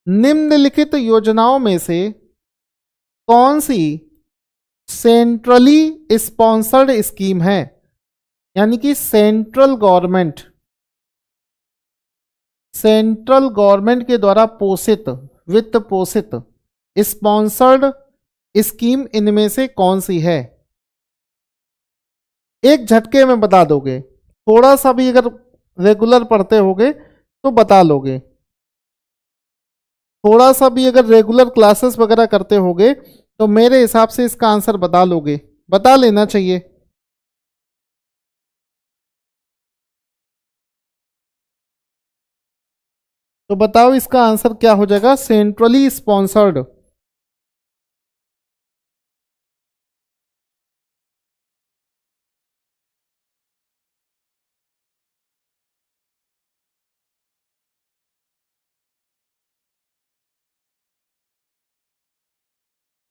निम्नलिखित योजनाओं में से कौन सी सेंट्रली स्पॉन्सर्ड स्कीम है, यानी कि सेंट्रल गवर्नमेंट के द्वारा पोषित, वित्त पोषित स्पॉन्सर्ड स्कीम इनमें से कौन सी है? एक झटके में बता दोगे, थोड़ा सा भी अगर रेगुलर पढ़ते होगे तो बता लोगे, थोड़ा सा भी अगर रेगुलर क्लासेस वगैरह करते होगे तो मेरे हिसाब से इसका आंसर बता लोगे, बता लेना चाहिए। तो बताओ इसका आंसर क्या हो जाएगा, सेंट्रली स्पॉन्सर्ड।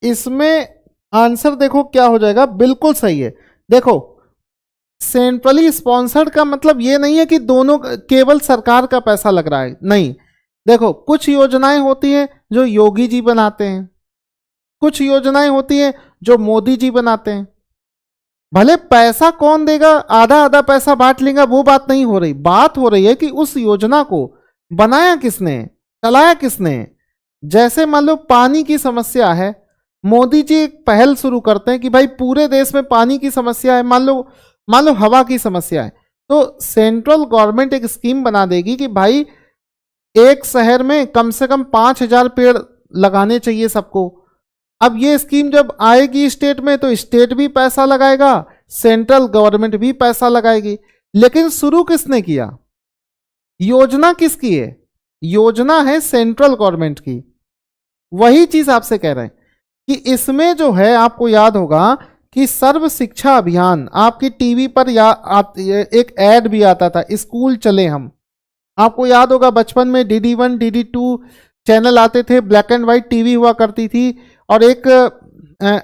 इसमें आंसर देखो क्या हो जाएगा, बिल्कुल सही है। देखो सेंट्रली स्पॉन्सर्ड का मतलब ये नहीं है कि दोनों केवल सरकार का पैसा लग रहा है, नहीं। देखो कुछ योजनाएं होती हैं जो योगी जी बनाते हैं, कुछ योजनाएं होती हैं जो मोदी जी बनाते हैं। भले पैसा कौन देगा, आधा आधा पैसा बांट लेगा, वो बात नहीं हो रही, बात हो रही है कि उस योजना को बनाया किसने, चलाया किसने। जैसे मान लो पानी की समस्या है, मोदी जी एक पहल शुरू करते हैं कि भाई पूरे देश में पानी की समस्या है, मान लो हवा की समस्या है, तो सेंट्रल गवर्नमेंट एक स्कीम बना देगी कि भाई एक शहर में कम से कम 5,000 पेड़ लगाने चाहिए सबको। अब ये स्कीम जब आएगी स्टेट में तो स्टेट भी पैसा लगाएगा, सेंट्रल गवर्नमेंट भी पैसा लगाएगी। लेकिन शुरू किसने किया, योजना किसकी है, योजना है सेंट्रल गवर्नमेंट की। वही चीज आपसे कह रहे हैं कि इसमें जो है आपको याद होगा कि सर्व शिक्षा अभियान, आपकी टीवी पर एक ऐड भी आता था, स्कूल चले हम। आपको याद होगा बचपन में DD1 DD2 चैनल आते थे, ब्लैक एंड व्हाइट टीवी हुआ करती थी, और एक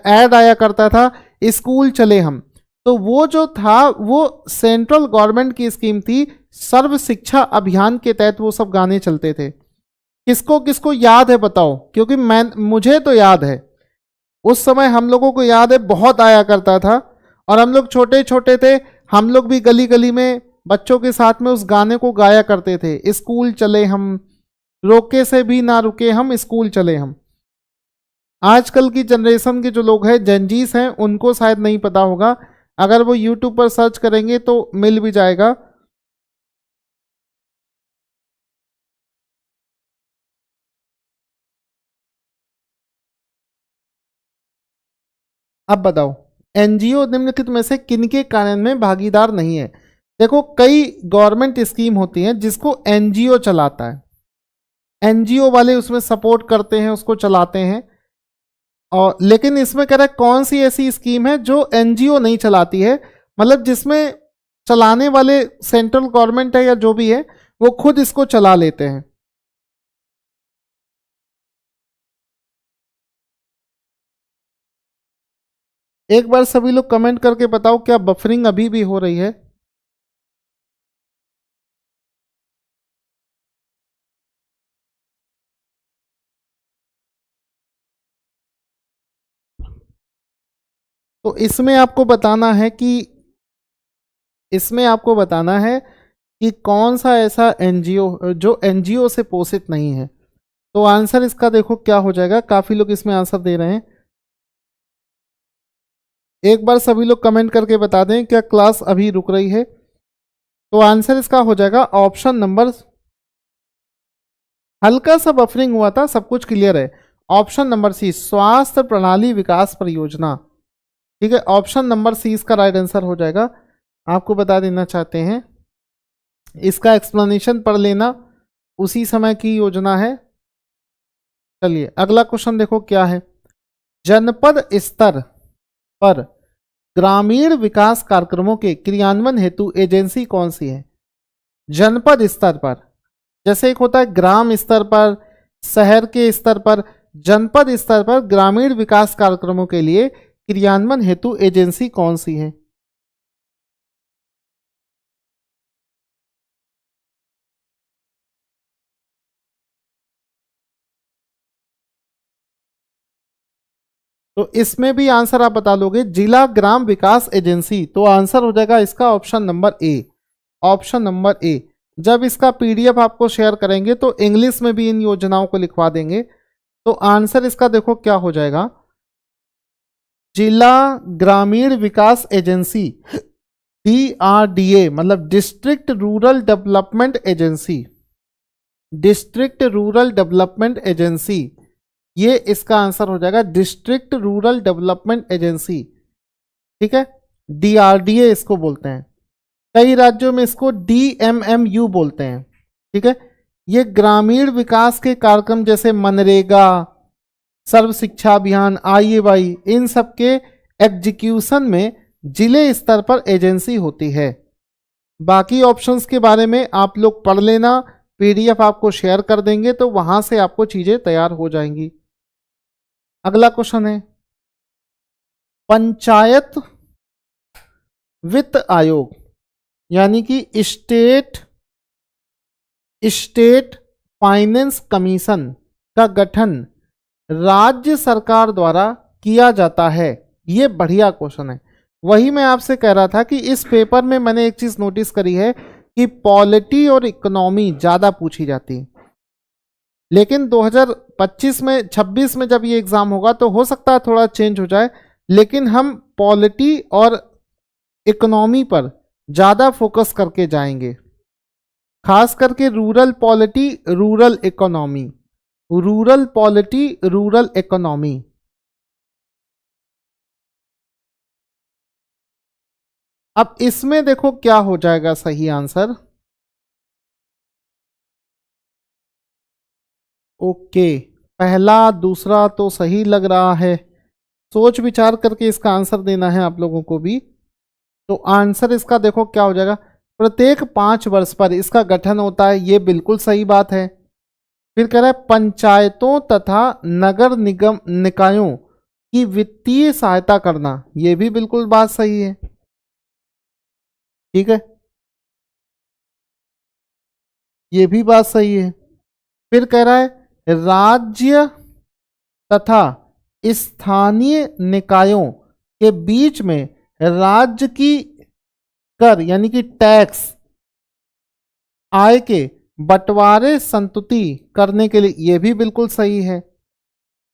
ऐड आया करता था स्कूल चले हम। तो वो जो था वो सेंट्रल गवर्नमेंट की स्कीम थी, सर्व शिक्षा अभियान के तहत वो सब गाने चलते थे। किसको किसको याद है बताओ, क्योंकि मुझे तो याद है, उस समय हम लोगों को याद है, बहुत आया करता था। और हम लोग छोटे छोटे थे, हम लोग भी गली गली में बच्चों के साथ में उस गाने को गाया करते थे, स्कूल चले हम, रोके से भी ना रुके हम, स्कूल चले हम। आजकल की जनरेशन के जो लोग हैं, जेनजीस हैं, उनको शायद नहीं पता होगा, अगर वो यूट्यूब पर सर्च करेंगे तो मिल भी जाएगा। अब बताओ एनजीओ निम्नलिखित में से किनके कार्यान्वयन में भागीदार नहीं है? देखो कई गवर्नमेंट स्कीम होती हैं जिसको एनजीओ चलाता है, एनजीओ वाले उसमें सपोर्ट करते हैं, उसको चलाते हैं। और लेकिन इसमें कह रहा है कौन सी ऐसी स्कीम है जो एनजीओ नहीं चलाती है, मतलब जिसमें चलाने वाले सेंट्रल गवर्नमेंट है या जो भी है, वो खुद इसको चला लेते हैं। एक बार सभी लोग कमेंट करके बताओ, क्या बफरिंग अभी भी हो रही है? तो इसमें आपको बताना है कि कौन सा ऐसा एनजीओ जो एनजीओ से पोषित नहीं है। तो आंसर इसका देखो क्या हो जाएगा, काफी लोग इसमें आंसर दे रहे हैं। एक बार सभी लोग कमेंट करके बता दें, क्या क्लास अभी रुक रही है? तो आंसर इसका हो जाएगा ऑप्शन नंबर, हल्का सा बफरिंग हुआ था, सब कुछ क्लियर है। ऑप्शन नंबर सी, स्वास्थ्य प्रणाली विकास परियोजना। ठीक है, ऑप्शन नंबर सी इसका राइट आंसर हो जाएगा। आपको बता देना चाहते हैं, इसका एक्सप्लेनेशन पढ़ लेना, उसी समय की योजना है। चलिए अगला क्वेश्चन देखो क्या है। जनपद स्तर पर ग्रामीण विकास कार्यक्रमों के क्रियान्वयन हेतु एजेंसी कौन सी है? जनपद स्तर पर, जैसे एक होता है ग्राम स्तर पर, शहर के स्तर पर, जनपद स्तर पर ग्रामीण विकास कार्यक्रमों के लिए क्रियान्वयन हेतु एजेंसी कौन सी है? तो इसमें भी आंसर आप बता लोगे, जिला ग्राम विकास एजेंसी। तो आंसर हो जाएगा इसका option number A. Option number A. जब इसका पीडीएफ आपको शेयर करेंगे तो इंग्लिश में भी इन योजनाओं को लिखवा देंगे। तो आंसर इसका देखो क्या हो जाएगा, जिला ग्रामीण विकास एजेंसी, DRDA, मतलब district rural development agency. District rural development agency, ये इसका आंसर हो जाएगा, डिस्ट्रिक्ट रूरल डेवलपमेंट एजेंसी। ठीक है, DRDA इसको बोलते हैं। कई राज्यों में इसको DMMU बोलते हैं। ठीक है, ये ग्रामीण विकास के कार्यक्रम जैसे मनरेगा, सर्व शिक्षा अभियान, IAY, इन सब के एग्जीक्यूशन में जिले स्तर पर एजेंसी होती है। बाकी ऑप्शंस के बारे में आप लोग पढ़ लेना, पीडीएफ आपको शेयर कर देंगे तो वहां से आपको चीजें तैयार हो जाएंगी। अगला क्वेश्चन है, पंचायत वित्त आयोग यानी कि स्टेट फाइनेंस कमीशन का गठन राज्य सरकार द्वारा किया जाता है। ये बढ़िया क्वेश्चन है। वही मैं आपसे कह रहा था कि इस पेपर में मैंने एक चीज नोटिस करी है कि पॉलिटी और इकोनॉमी ज्यादा पूछी जाती है, लेकिन 2025 में 26 में जब ये एग्जाम होगा तो हो सकता है थोड़ा चेंज हो जाए, लेकिन हम पॉलिटी और इकोनॉमी पर ज़्यादा फोकस करके जाएंगे, खास करके rural polity, rural economy, rural polity, rural economy. अब इसमें देखो क्या हो जाएगा सही आंसर। ओके, पहला दूसरा तो सही लग रहा है, सोच विचार करके इसका आंसर देना है आप लोगों को भी। तो आंसर इसका देखो क्या हो जाएगा, प्रत्येक 5 वर्ष पर इसका गठन होता है, ये बिल्कुल सही बात है। फिर कह रहा है पंचायतों तथा नगर निगम निकायों की वित्तीय सहायता करना, ये भी बिल्कुल बात सही है। ठीक है, ये भी बात सही है। फिर कह रहा है राज्य तथा स्थानीय निकायों के बीच में राज्य की कर यानी कि टैक्स आय के बंटवारे संतुति करने के लिए, यह भी बिल्कुल सही है।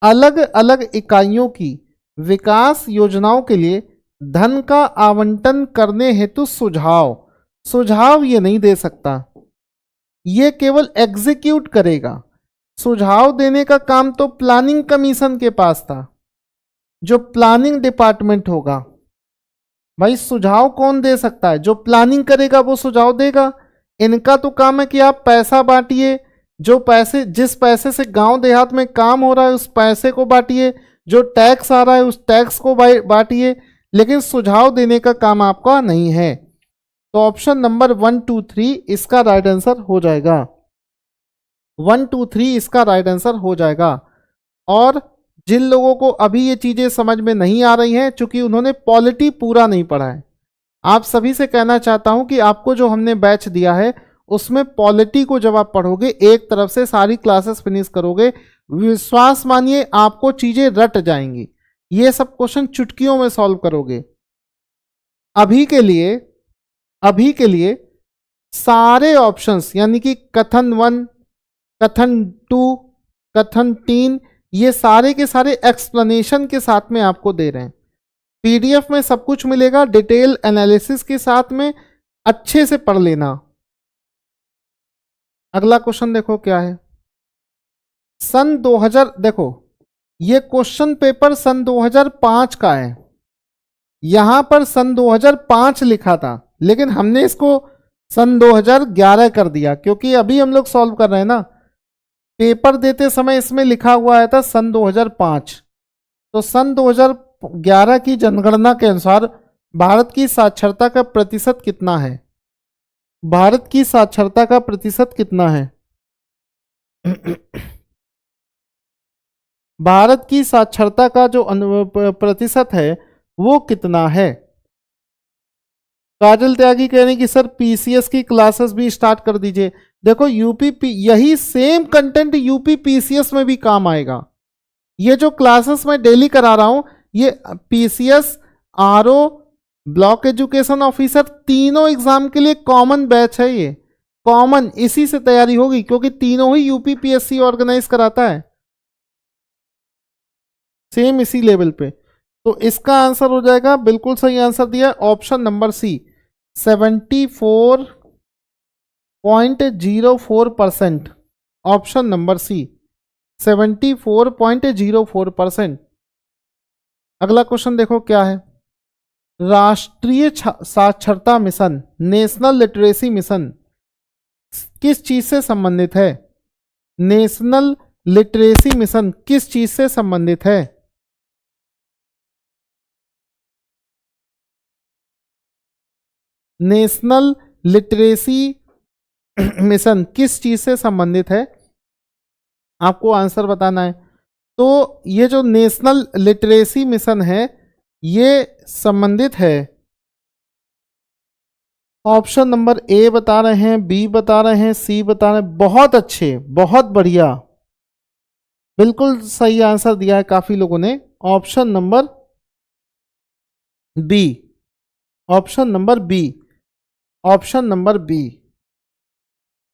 अलग अलग इकाइयों की विकास योजनाओं के लिए धन का आवंटन करने हेतु सुझाव ये नहीं दे सकता, ये केवल एग्जीक्यूट करेगा। सुझाव देने का काम तो प्लानिंग कमीशन के पास था, जो प्लानिंग डिपार्टमेंट होगा। भाई सुझाव कौन दे सकता है? जो प्लानिंग करेगा वो सुझाव देगा। इनका तो काम है कि आप पैसा बांटिए, जो पैसे जिस पैसे से गांव देहात में काम हो रहा है उस पैसे को बांटिए, जो टैक्स आ रहा है उस टैक्स को बांटिए, लेकिन सुझाव देने का काम आपका नहीं है। तो ऑप्शन नंबर 1 2 3 इसका राइट आंसर हो जाएगा। 1 2 3 इसका राइट आंसर हो जाएगा। और जिन लोगों को अभी ये चीजें समझ में नहीं आ रही हैं, चूंकि उन्होंने पॉलिटी पूरा नहीं पढ़ा है, आप सभी से कहना चाहता हूं कि आपको जो हमने बैच दिया है उसमें पॉलिटी को जब आप पढ़ोगे, एक तरफ से सारी क्लासेस फिनिश करोगे, विश्वास मानिए आपको चीजें रट जाएंगी। ये सब क्वेश्चन चुटकियों में सॉल्व करोगे। अभी के लिए सारे ऑप्शंस यानी कि कथन 1, कथन 2, कथन 3, ये सारे के सारे एक्सप्लेनेशन के साथ में आपको दे रहे हैं। पीडीएफ में सब कुछ मिलेगा डिटेल एनालिसिस के साथ में, अच्छे से पढ़ लेना। अगला क्वेश्चन देखो क्या है। सन 2000, देखो ये क्वेश्चन पेपर सन 2005 का है। यहां पर सन 2005 लिखा था, लेकिन हमने इसको सन 2011 कर दिया, क्योंकि अभी हम लोग सॉल्व कर रहे हैं ना। पेपर देते समय इसमें लिखा हुआ आया था सन 2005। तो सन 2011 की जनगणना के अनुसार भारत की साक्षरता का प्रतिशत कितना है? भारत की साक्षरता का प्रतिशत कितना है? भारत की साक्षरता का जो प्रतिशत है वो कितना है? काजल त्यागी कह रहे हैं कि सर पीसीएस की क्लासेस भी स्टार्ट कर दीजिए। देखो यही सेम कंटेंट यूपी पीसीएस में भी काम आएगा। ये जो क्लासेस मैं डेली करा रहा हूं, ये PCS, RO, block education officer, तीनों एग्जाम के लिए कॉमन बैच है। ये कॉमन इसी से तैयारी होगी, क्योंकि तीनों ही यूपी पीएससी ऑर्गेनाइज कराता है, सेम इसी लेवल पे। तो इसका आंसर हो जाएगा, बिल्कुल सही आंसर दिया option number C, 74.04%। Option number C 74.04%। अगला क्वेश्चन देखो क्या है। राष्ट्रीय साक्षरता मिशन, नेशनल लिटरेसी मिशन किस चीज से संबंधित है? नेशनल लिटरेसी मिशन किस चीज से संबंधित है? नेशनल लिटरेसी मिशन किस चीज से संबंधित है? आपको आंसर बताना है। तो ये जो नेशनल लिटरेसी मिशन है ये संबंधित है, ऑप्शन नंबर ए बता रहे हैं, बी बता रहे हैं, सी बता रहे हैं। बहुत अच्छे, बहुत बढ़िया, बिल्कुल सही आंसर दिया है काफी लोगों ने। Option number B, option number B, option number B,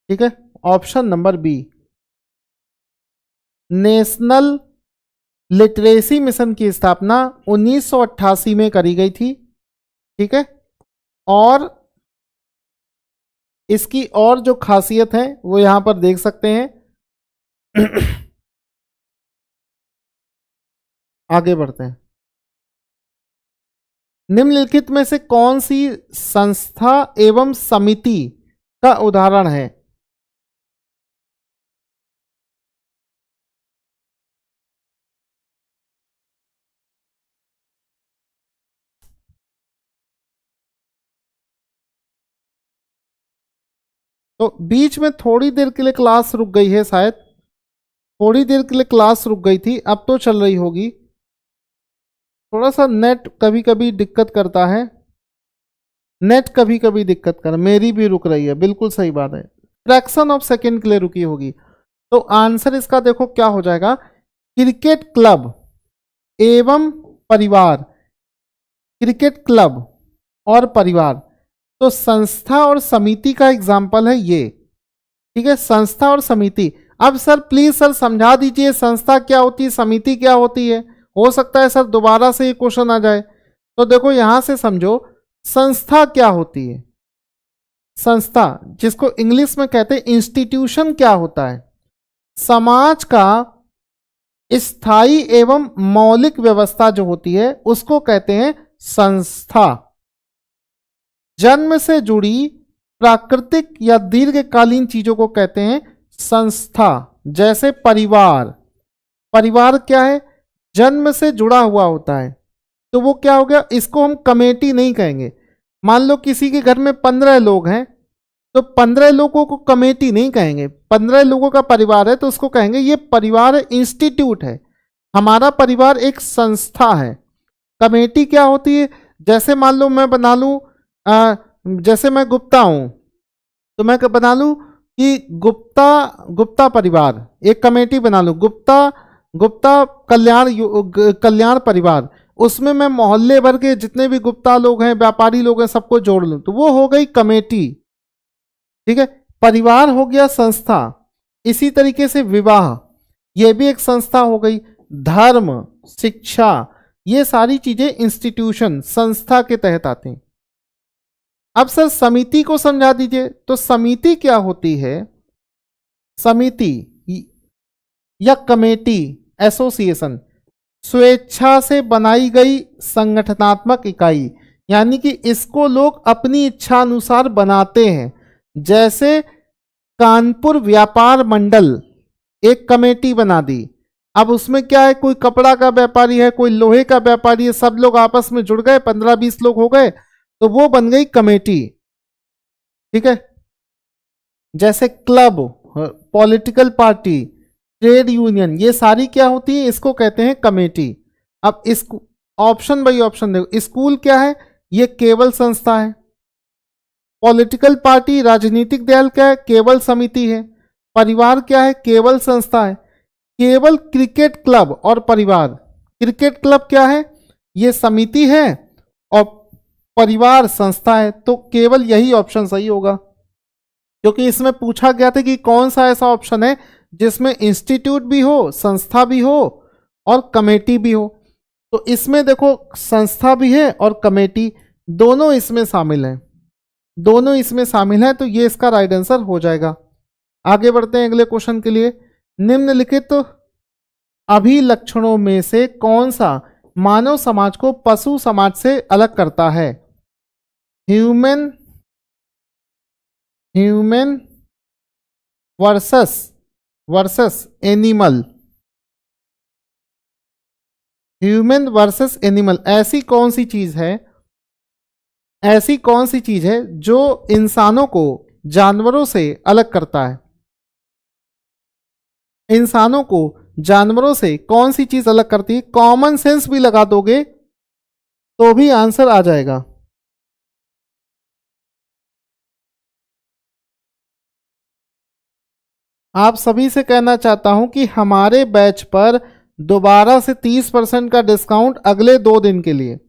ठीक है, option number B. National literacy mission की स्थापना 1988 में करी गई थी, ठीक है। और इसकी और जो खासियत है वो यहां पर देख सकते हैं। आगे बढ़ते हैं। निम्नलिखित में से कौन सी संस्था एवं समिति का उदाहरण है? तो बीच में थोड़ी देर के लिए क्लास रुक गई है, शायद थोड़ी देर के लिए क्लास रुक गई थी, अब तो चल रही होगी। थोड़ा सा नेट कभी कभी दिक्कत करता है, नेट कभी कभी दिक्कत कर, मेरी भी रुक रही है, बिल्कुल सही बात है, फ्रैक्शन ऑफ सेकेंड के लिए रुकी होगी। तो आंसर इसका देखो क्या हो जाएगा, क्रिकेट क्लब एवं परिवार, क्रिकेट क्लब और परिवार। तो संस्था और समिति का एग्जाम्पल है ये, ठीक है, संस्था और समिति। अब सर प्लीज सर समझा दीजिए संस्था क्या होती है, समिति क्या होती है। हो सकता है सर दोबारा से ये क्वेश्चन आ जाए। तो देखो यहां से समझो, संस्था क्या होती है, संस्था जिसको इंग्लिश में कहते हैं इंस्टीट्यूशन, क्या होता है, समाज का स्थायी एवं मौलिक व्यवस्था जो होती है उसको कहते हैं संस्था। जन्म से जुड़ी प्राकृतिक या दीर्घकालीन चीजों को कहते हैं संस्था। जैसे परिवार, परिवार क्या है, जन्म से जुड़ा हुआ होता है, तो वो क्या हो गया, इसको हम कमेटी नहीं कहेंगे। मान लो किसी के घर में 15 लोग हैं, तो 15 लोगों को कमेटी नहीं कहेंगे, 15 लोगों का परिवार है तो उसको कहेंगे ये परिवार इंस्टीट्यूट है, हमारा परिवार एक संस्था है। कमेटी क्या होती है, जैसे मान लो मैं बना लूं, जैसे मैं गुप्ता हूं तो मैं बना लूं कि गुप्ता परिवार, एक कमेटी बना लूं, गुप्ता कल्याण परिवार, उसमें मैं मोहल्ले भर के जितने भी गुप्ता लोग हैं, व्यापारी लोग हैं, सबको जोड़ लूं तो वो हो गई कमेटी। ठीक है, परिवार हो गया संस्था। इसी तरीके से विवाह, ये भी एक संस्था हो गई। धर्म, शिक्षा, ये सारी चीजें इंस्टीट्यूशन, संस्था के तहत आते हैं। अब सर समिति को समझा दीजिए, तो समिति क्या होती है? समिति या कमेटी, एसोसिएशन, स्वेच्छा से बनाई गई संगठनात्मक इकाई, यानी कि इसको लोग अपनी इच्छा अनुसार बनाते हैं। जैसे कानपुर व्यापार मंडल, एक कमेटी बना दी, अब उसमें क्या है, कोई कपड़ा का व्यापारी है, कोई लोहे का व्यापारी है, सब लोग आपस में जुड़ गए, 15-20 लोग हो गए, तो वो बन गई कमेटी। ठीक है, जैसे club, political party, trade union, ये सारी क्या होती है, इसको कहते हैं कमेटी। अब इस ऑप्शन बाई ऑप्शन देखो, स्कूल क्या है, ये केवल संस्था है। पॉलिटिकल पार्टी, राजनीतिक दल क्या है, केवल समिति है। परिवार क्या है, केवल संस्था है। केवल क्रिकेट क्लब और परिवार, क्रिकेट क्लब क्या है, ये समिति है और परिवार संस्था है, तो केवल यही ऑप्शन सही होगा, क्योंकि इसमें पूछा गया था कि कौन सा ऐसा ऑप्शन है जिसमें इंस्टीट्यूट भी हो, संस्था भी हो और कमेटी भी हो। तो इसमें देखो संस्था भी है और कमेटी, दोनों इसमें शामिल हैं, दोनों इसमें शामिल हैं, तो ये इसका राइट आंसर हो जाएगा। आगे बढ़ते हैं अगले क्वेश्चन के लिए। निम्नलिखित अभिलक्षणों में से कौन सा मानव समाज को पशु समाज से अलग करता है? Human versus animal, human versus animal, ऐसी कौन सी चीज है जो इंसानों को जानवरों से अलग करता है? इंसानों को जानवरों से कौन सी चीज अलग करती है? कॉमन सेंस भी लगा दोगे तो भी आंसर आ जाएगा। आप सभी से कहना चाहता हूं कि हमारे बैच पर दोबारा से 30% का डिस्काउंट अगले 2 दिन के लिए।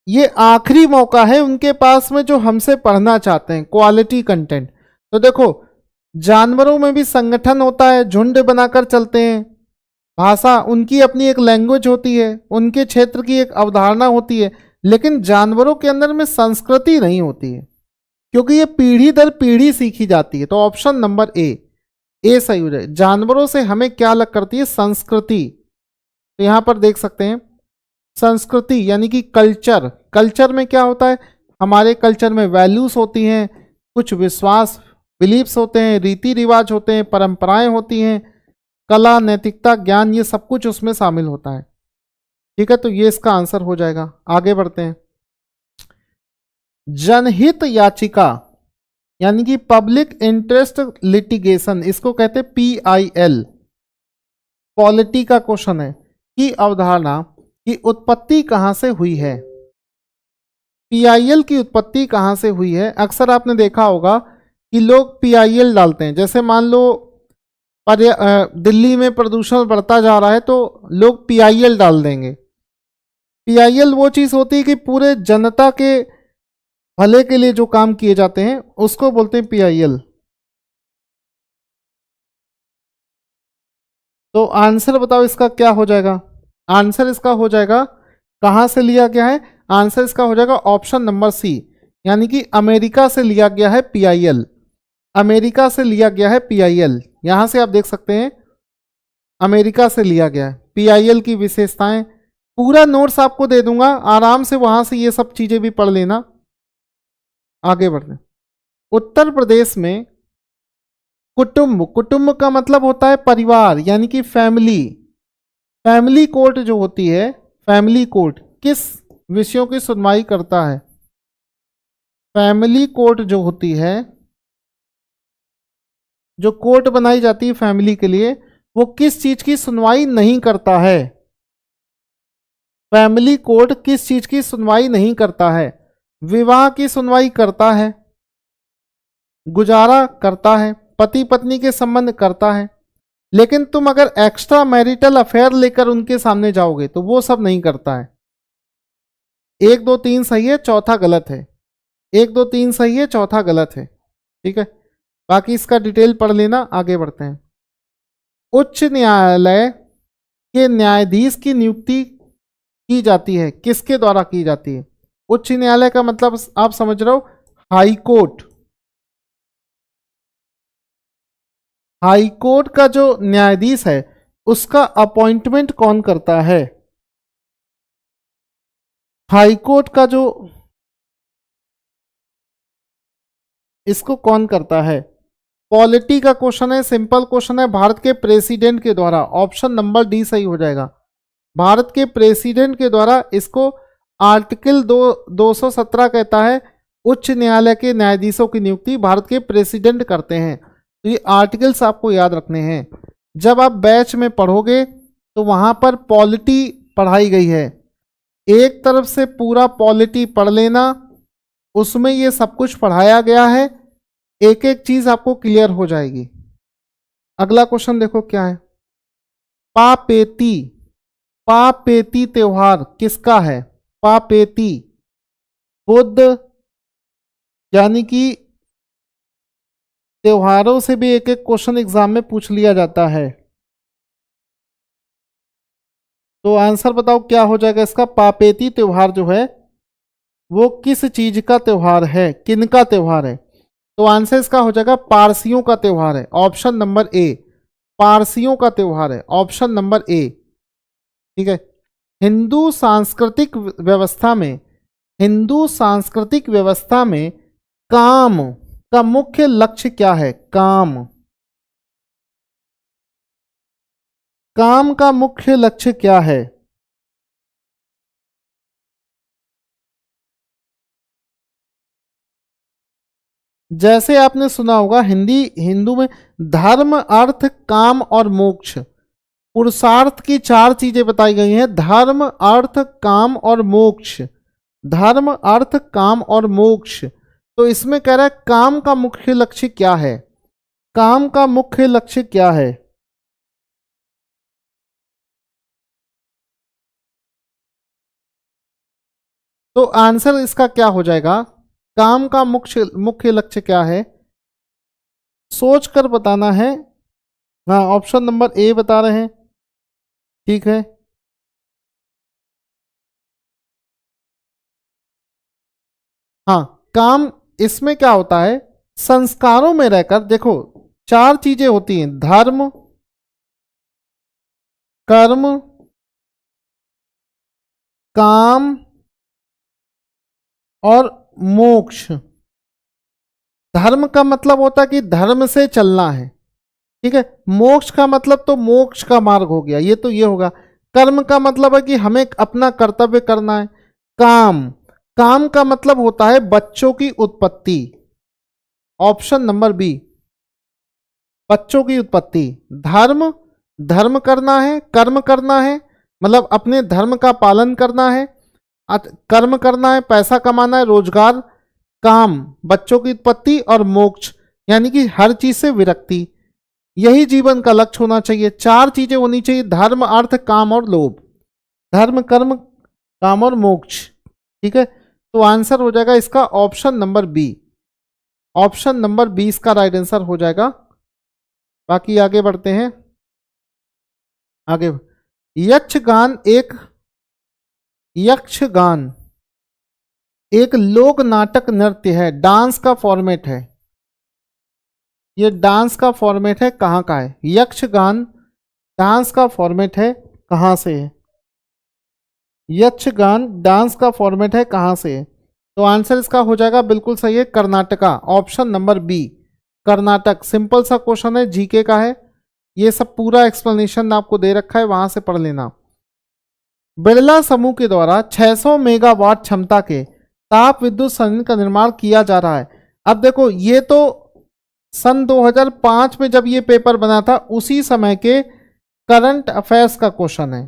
ये आखिरी मौका है उनके पास में जो हमसे पढ़ना चाहते हैं क्वालिटी कंटेंट। तो देखो, जानवरों में भी संगठन होता है, झुंड बनाकर चलते हैं, भाषा, उनकी अपनी एक लैंग्वेज होती है, उनके क्षेत्र की एक अवधारणा होती है, लेकिन जानवरों के अंदर में संस्कृति नहीं होती है, क्योंकि ये पीढ़ी दर पीढ़ी सीखी जाती है। तो ऑप्शन नंबर ए सही हो जाए। जानवरों से हमें क्या अलग करती है? संस्कृति। तो यहां पर देख सकते हैं संस्कृति यानी कि कल्चर। कल्चर में क्या होता है? हमारे कल्चर में वैल्यूज होती हैं, कुछ विश्वास, बिलीव्स होते हैं, रीति रिवाज होते हैं, परंपराएं होती हैं, कला, नैतिकता, ज्ञान, ये सब कुछ उसमें शामिल होता है। ठीक है, तो ये इसका आंसर हो जाएगा। आगे बढ़ते हैं। जनहित याचिका यानी कि पब्लिक इंटरेस्ट लिटिगेशन, इसको कहते हैं PIL, पॉलिटी का क्वेश्चन है, की अवधारणा की उत्पत्ति कहां से हुई है? PIL की उत्पत्ति कहां से हुई है? अक्सर आपने देखा होगा कि लोग PIL डालते हैं। जैसे मान लो दिल्ली में प्रदूषण बढ़ता जा रहा है तो लोग PIL डाल देंगे। PIL वो चीज होती है कि पूरे जनता के भले के लिए जो काम किए जाते हैं उसको बोलते हैं PIL। तो आंसर बताओ इसका क्या हो जाएगा? आंसर इसका हो जाएगा, कहां से लिया गया है? आंसर इसका हो जाएगा ऑप्शन नंबर सी, यानी कि अमेरिका से लिया गया है PIL। अमेरिका से लिया गया है PIL। यहां से आप देख सकते हैं अमेरिका से लिया गया है। PIL की विशेषताएं पूरा नोट्स आपको दे दूंगा, आराम से वहां से ये सब चीजें भी पढ़ लेना। आगे बढ़ते हैं। उत्तर प्रदेश में कुटुंब का मतलब होता है परिवार यानी कि फैमिली। फैमिली कोर्ट जो होती है, फैमिली कोर्ट किस विषयों की सुनवाई करता है? फैमिली कोर्ट जो होती है, जो कोर्ट बनाई जाती है फैमिली के लिए, वो किस चीज की सुनवाई नहीं करता है? फैमिली कोर्ट किस चीज की सुनवाई नहीं करता है? विवाह की सुनवाई करता है, गुजारा करता है, पति पत्नी के संबंध करता है, लेकिन तुम अगर एक्स्ट्रा मैरिटल अफेयर लेकर उनके सामने जाओगे तो वो सब नहीं करता है। 1 2 3 सही है, चौथा गलत है। 1 2 3 सही है, चौथा गलत है। ठीक है, बाकी इसका डिटेल पढ़ लेना। आगे बढ़ते हैं। उच्च न्यायालय के न्यायाधीश की नियुक्ति की जाती है, किसके द्वारा की जाती है? उच्च न्यायालय का मतलब आप समझ रहे हो, हाई कोर्ट। हाई कोर्ट का जो न्यायाधीश है उसका अपॉइंटमेंट कौन करता है? हाई कोर्ट का जो, इसको कौन करता है? पॉलिटी का क्वेश्चन है, सिंपल क्वेश्चन है। भारत के प्रेसिडेंट के द्वारा, ऑप्शन नंबर डी सही हो जाएगा। भारत के प्रेसिडेंट के द्वारा इसको आर्टिकल 217 कहता है, उच्च न्यायालय के न्यायाधीशों की नियुक्ति भारत के प्रेसिडेंट करते हैं। तो ये आर्टिकल्स आपको याद रखने हैं। जब आप बैच में पढ़ोगे तो वहां पर पॉलिटी पढ़ाई गई है, एक तरफ से पूरा पॉलिटी पढ़ लेना, उसमें ये सब कुछ पढ़ाया गया है, एक एक चीज आपको क्लियर हो जाएगी। अगला क्वेश्चन देखो क्या है। पापेती, पापेती त्योहार किसका है? पापेती, बुद्ध, यानी कि त्योहारों से भी एक एक क्वेश्चन एग्जाम में पूछ लिया जाता है। तो आंसर बताओ क्या हो जाएगा इसका? पापेती त्योहार जो है वो किस चीज का त्योहार है, किनका त्योहार है? तो आंसर इसका हो जाएगा पारसियों का त्योहार है, ऑप्शन नंबर ए। पारसियों का त्योहार है, ऑप्शन नंबर ए। ठीक है। हिंदू सांस्कृतिक व्यवस्था में, हिंदू सांस्कृतिक व्यवस्था में काम का मुख्य लक्ष्य क्या है? काम, काम का मुख्य लक्ष्य क्या है? जैसे आपने सुना होगा हिंदू में धर्म, अर्थ, काम और मोक्ष, पुरुषार्थ की 4 चीजें बताई गई हैं। धर्म, अर्थ, काम और मोक्ष। धर्म, अर्थ, काम और मोक्ष। तो इसमें कह रहा है काम का मुख्य लक्ष्य क्या है? काम का मुख्य लक्ष्य क्या है? तो आंसर इसका क्या हो जाएगा? काम का मुख्य मुख्य लक्ष्य क्या है? सोच कर बताना है। हाँ, ऑप्शन नंबर ए बता रहे हैं। ठीक है, हाँ, काम इसमें क्या होता है, संस्कारों में रहकर देखो 4 चीजें होती हैं, धर्म, कर्म, काम और मोक्ष। धर्म का मतलब होता है कि धर्म से चलना है। ठीक है। मोक्ष का मतलब तो मोक्ष का मार्ग हो गया, ये तो ये होगा। कर्म का मतलब है कि हमें अपना कर्तव्य करना है। काम, काम का मतलब होता है बच्चों की उत्पत्ति, ऑप्शन नंबर बी, बच्चों की उत्पत्ति। धर्म, धर्म करना है, कर्म करना है, मतलब अपने धर्म का पालन करना है, कर्म करना है, पैसा कमाना है, रोजगार। काम, बच्चों की उत्पत्ति, और मोक्ष यानी कि हर चीज से विरक्ति। यही जीवन का लक्ष्य होना चाहिए। 4 चीजें होनी चाहिए, धर्म, अर्थ, काम और लोभ। धर्म, कर्म, काम और मोक्ष। ठीक है। तो आंसर हो जाएगा इसका option number B. Option number 20 का राइट आंसर हो जाएगा। बाकी आगे बढ़ते हैं। आगे, यक्षगान एक, यक्षगान एक लोक नाटक नृत्य है, डांस का फॉर्मेट है। ये डांस का फॉर्मेट है, कहाँ का है? यक्षगान डांस का फॉर्मेट है, कहाँ से है? यक्षगान डांस का फॉर्मेट है, कहाँ से है? तो आंसर इसका हो जाएगा बिल्कुल सही है, Karnataka, option number B, Karnataka. Simple सा क्वेश्चन है, जीके का है। ये सब पूरा एक्सप्लेनेशन आपको दे रखा है, वहां से पढ़ लेना। बिरला समूह के द्वारा 600 मेगावाट क्षमता के ताप विद्युत संयंत्र का निर्माण किया जा रहा है। अब देखो ये तो सन 2005 में जब ये पेपर बना था उसी समय के करंट अफेयर्स का क्वेश्चन है,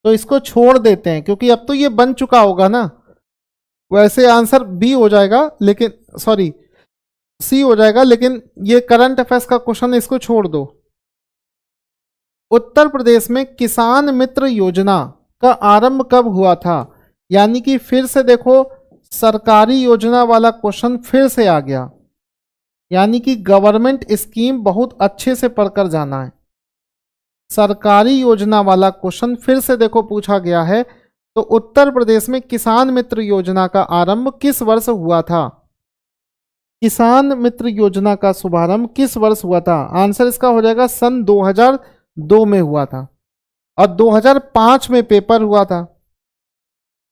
तो इसको छोड़ देते हैं क्योंकि अब तो ये बन चुका होगा ना। वैसे आंसर बी हो जाएगा, लेकिन सॉरी सी हो जाएगा, लेकिन ये करंट अफेयर्स का क्वेश्चन है, इसको छोड़ दो। उत्तर प्रदेश में किसान मित्र योजना का आरंभ कब हुआ था? यानी कि फिर से देखो सरकारी योजना वाला क्वेश्चन फिर से आ गया, यानी कि गवर्नमेंट स्कीम बहुत अच्छे से पढ़कर जाना है। सरकारी योजना वाला क्वेश्चन फिर से देखो पूछा गया है। तो उत्तर प्रदेश में किसान मित्र योजना का आरंभ किस वर्ष हुआ था? किसान मित्र योजना का शुभारंभ किस वर्ष हुआ था? आंसर इसका हो जाएगा सन 2002 में हुआ था और 2005 में पेपर हुआ था।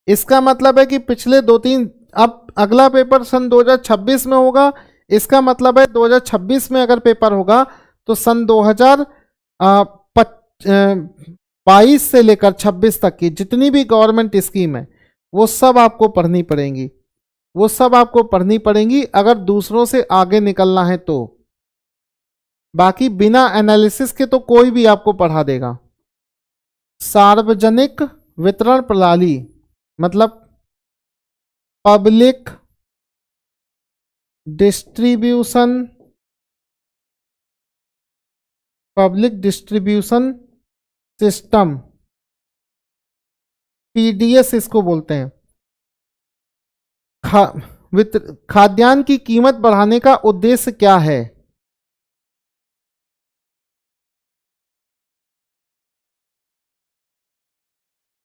इसका मतलब है कि पिछले 2-3, अब अगला पेपर सन 2026 में होगा। इसका मतलब है 2026 में अगर पेपर होगा तो सन 2022 से लेकर 26 तक की जितनी भी गवर्नमेंट स्कीम है वो सब आपको पढ़नी पड़ेंगी, वो सब आपको पढ़नी पड़ेंगी अगर दूसरों से आगे निकलना है तो। बाकी बिना एनालिसिस के तो कोई भी आपको पढ़ा देगा। सार्वजनिक वितरण प्रणाली मतलब पब्लिक डिस्ट्रीब्यूशन सिस्टम, पीडीएस इसको बोलते हैं। खाद्यान्न की कीमत बढ़ाने का उद्देश्य क्या है?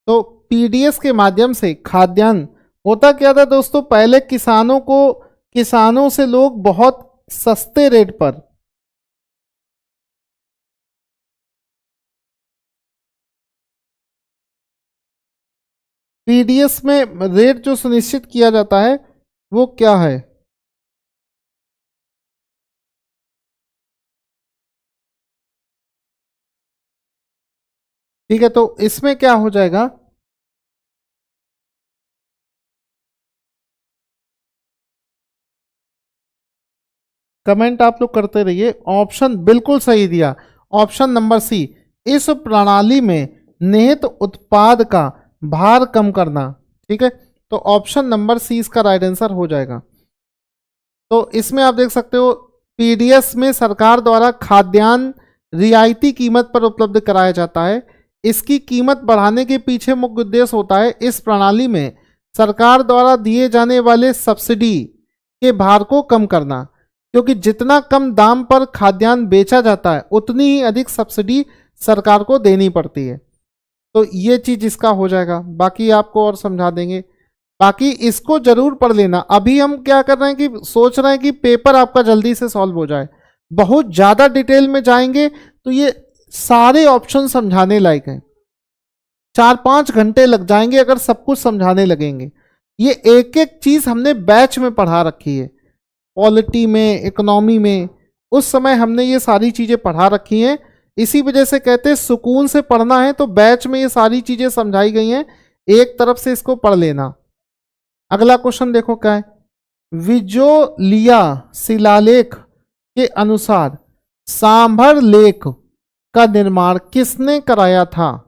तो पीडीएस के माध्यम से खाद्यान्न, होता क्या था दोस्तों, पहले किसानों से लोग बहुत सस्ते रेट पर पीडीएस में रेट जो सुनिश्चित किया जाता है वो क्या है? ठीक है, तो इसमें क्या हो जाएगा? कमेंट आप लोग करते रहिए। ऑप्शन बिल्कुल सही दिया, ऑप्शन नंबर सी। इस प्रणाली में निहित उत्पाद का भार कम करना। ठीक है, तो ऑप्शन नंबर सी इसका राइट आंसर हो जाएगा। तो इसमें आप देख सकते हो पीडीएस में सरकार द्वारा खाद्यान्न रियायती कीमत पर उपलब्ध कराया जाता है। इसकी कीमत बढ़ाने के पीछे मुख्य उद्देश्य होता है इस प्रणाली में सरकार द्वारा दिए जाने वाले सब्सिडी के भार को कम करना, क्योंकि जितना कम दाम पर खाद्यान्न बेचा जाता है उतनी ही अधिक सब्सिडी सरकार को देनी पड़ती है। तो ये चीज इसका हो जाएगा, बाकी आपको और समझा देंगे। बाकी इसको जरूर पढ़ लेना। अभी हम क्या कर रहे हैं कि सोच रहे हैं कि पेपर आपका जल्दी से सॉल्व हो जाए। बहुत ज्यादा डिटेल में जाएंगे तो ये सारे ऑप्शन समझाने लायक हैं, 4-5 घंटे लग जाएंगे अगर सब कुछ समझाने लगेंगे। ये एक एक चीज हमने बैच में पढ़ा रखी है, पॉलिटी में, इकोनॉमी में, उस समय हमने ये सारी चीजें पढ़ा रखी हैं। इसी वजह से कहते हैं सुकून से पढ़ना है तो बैच में ये सारी चीजें समझाई गई हैं, एक तरफ से इसको पढ़ लेना। अगला क्वेश्चन देखो क्या है। विजोलिया शिलालेख के अनुसार सांभर लेक का निर्माण किसने कराया था?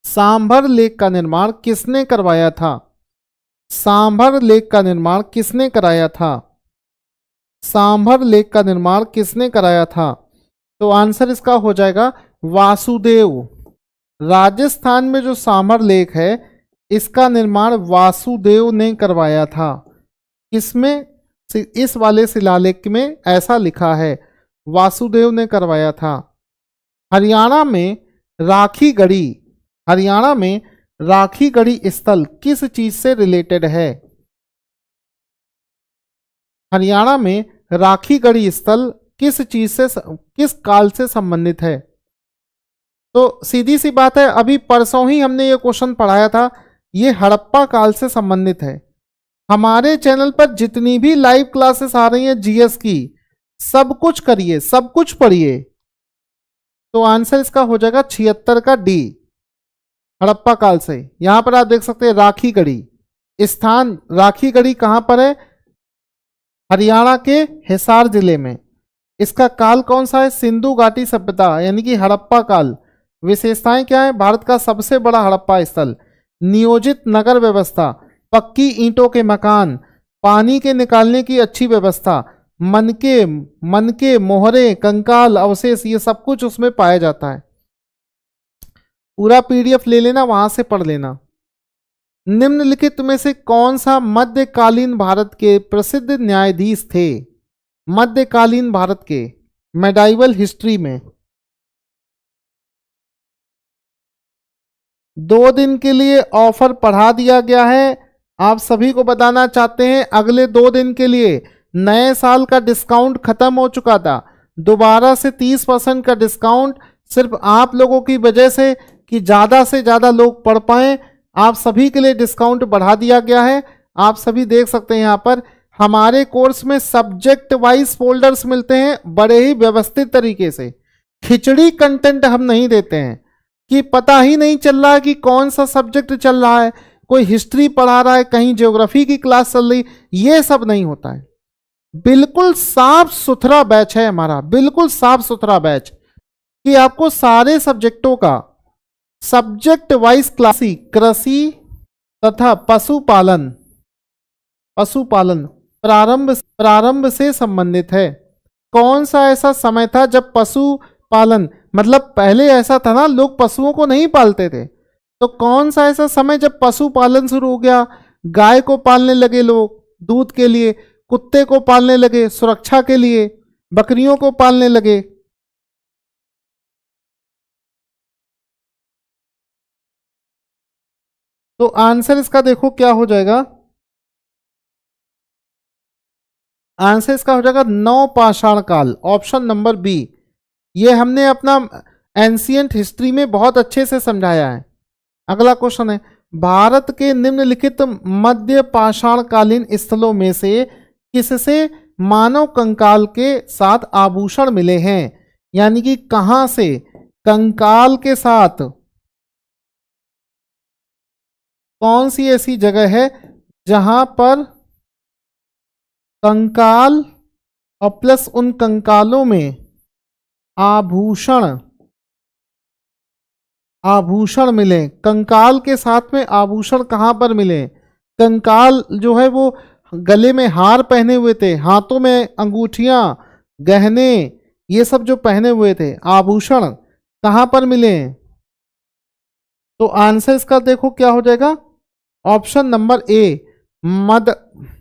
सांभर लेक का निर्माण किसने करवाया था? सांभर लेक का निर्माण किसने कराया था? सांभर लेक का निर्माण किसने कराया था? तो आंसर इसका हो जाएगा वासुदेव। राजस्थान में जो सांभर लेक है इसका निर्माण वासुदेव ने करवाया था। किसमें? इस वाले शिलालेख में ऐसा लिखा है, वासुदेव ने करवाया था। हरियाणा में राखी गढ़ी स्थल किस चीज से रिलेटेड है? हरियाणा में राखी गढ़ी स्थल किस काल से संबंधित है? तो सीधी सी बात है, अभी परसों ही हमने ये क्वेश्चन पढ़ाया था, ये हड़प्पा काल से संबंधित है। हमारे चैनल पर जितनी भी लाइव क्लासेस आ रही हैं जीएस की, सब कुछ करिए, सब कुछ पढ़िए। तो आंसर इसका हो जाएगा 76 का डी, हड़प्पा काल से। यहां पर आप देख सकते हैं राखी गढ़ी। स्थान राखी गढ़ी कहाँ पर है? हरियाणा के हिसार जिले में। इसका काल कौन सा है? सिंधु घाटी सभ्यता यानी कि हड़प्पा काल। विशेषताएं क्या है? भारत का सबसे बड़ा हड़प्पा स्थल, नियोजित नगर व्यवस्था, पक्की ईंटों के मकान, पानी के निकालने की अच्छी व्यवस्था, मनके मोहरे कंकाल अवशेष, ये सब कुछ उसमें पाया जाता है। पूरा पीडीएफ ले लेना, वहां से पढ़ लेना। निम्नलिखित में से कौन सा मध्यकालीन भारत के प्रसिद्ध न्यायाधीश थे? मध्यकालीन भारत के मेडाइवल हिस्ट्री में। 2 दिन के लिए ऑफर बढ़ा दिया गया है। आप सभी को बताना चाहते हैं अगले 2 दिन के लिए नए साल का डिस्काउंट खत्म हो चुका था, दोबारा से 30% का डिस्काउंट सिर्फ आप लोगों की वजह से कि ज़्यादा से ज़्यादा लोग पढ़ पाएँ, आप सभी के लिए डिस्काउंट बढ़ा दिया गया है। आप सभी देख सकते हैं यहाँ पर हमारे कोर्स में सब्जेक्ट वाइज फोल्डर्स मिलते हैं बड़े ही व्यवस्थित तरीके से। खिचड़ी कंटेंट हम नहीं देते हैं कि पता ही नहीं चल रहा है कि कौन सा सब्जेक्ट चल रहा है, कोई हिस्ट्री पढ़ा रहा है, कहीं ज्योग्राफी की क्लास चल रही, ये सब नहीं होता है। बिल्कुल साफ सुथरा बैच है हमारा, बिल्कुल साफ सुथरा बैच कि आपको सारे सब्जेक्टों का सब्जेक्ट वाइज क्लास, कृषि तथा पशुपालन प्रारंभ से संबंधित है। कौन सा ऐसा समय था जब पशुपालन, मतलब पहले ऐसा था ना, लोग पशुओं को नहीं पालते थे, तो कौन सा ऐसा समय जब पशुपालन शुरू हो गया? गाय को पालने लगे लोग दूध के लिए, कुत्ते को पालने लगे सुरक्षा के लिए, बकरियों को पालने लगे। तो आंसर इसका देखो क्या हो जाएगा, आंसर इसका हो जाएगा नवपाषाण काल, ऑप्शन नंबर बी। ये हमने अपना एंशियंट हिस्ट्री में बहुत अच्छे से समझाया है। अगला क्वेश्चन है, भारत के निम्नलिखित मध्य पाषाणकालीन स्थलों में से किससे मानव कंकाल के साथ आभूषण मिले हैं? यानी कि कहां से कंकाल के साथ, कौन सी ऐसी जगह है जहां पर कंकाल और प्लस उन कंकालों में आभूषण मिले? कंकाल के साथ में आभूषण कहां पर मिले? कंकाल जो है वो गले में हार पहने हुए थे, हाथों में अंगूठियां, गहने, ये सब जो पहने हुए थे, आभूषण कहां पर मिले? तो आंसर इसका देखो क्या हो जाएगा, ऑप्शन नंबर ए,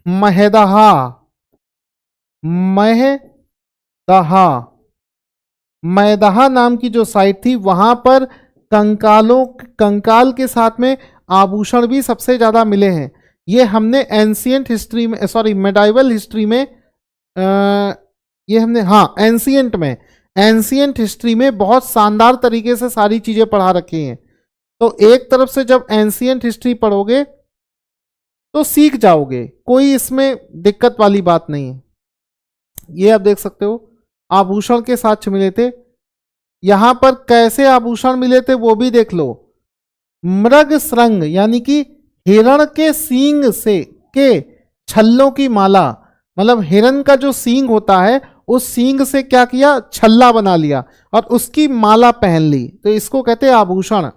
महदहा मैदहा नाम की जो साइट थी, वहां पर कंकाल के साथ में आभूषण भी सबसे ज्यादा मिले हैं। ये हमने एंशियंट हिस्ट्री में, सॉरी मेडाइवल हिस्ट्री में, ये हमने, हाँ एंशियंट हिस्ट्री में बहुत शानदार तरीके से सारी चीजें पढ़ा रखी हैं। तो एक तरफ से जब एंशियंट हिस्ट्री पढ़ोगे तो सीख जाओगे, कोई इसमें दिक्कत वाली बात नहीं है। ये आप देख सकते हो आभूषण के साथ मिले थे। यहां पर कैसे आभूषण मिले थे वो भी देख लो। मृग श्रृंग यानी कि हिरण के सींग से के छल्लों की माला, मतलब हिरण का जो सींग होता है उस सींग से क्या किया, छल्ला बना लिया और उसकी माला पहन ली, तो इसको कहते हैं आभूषण।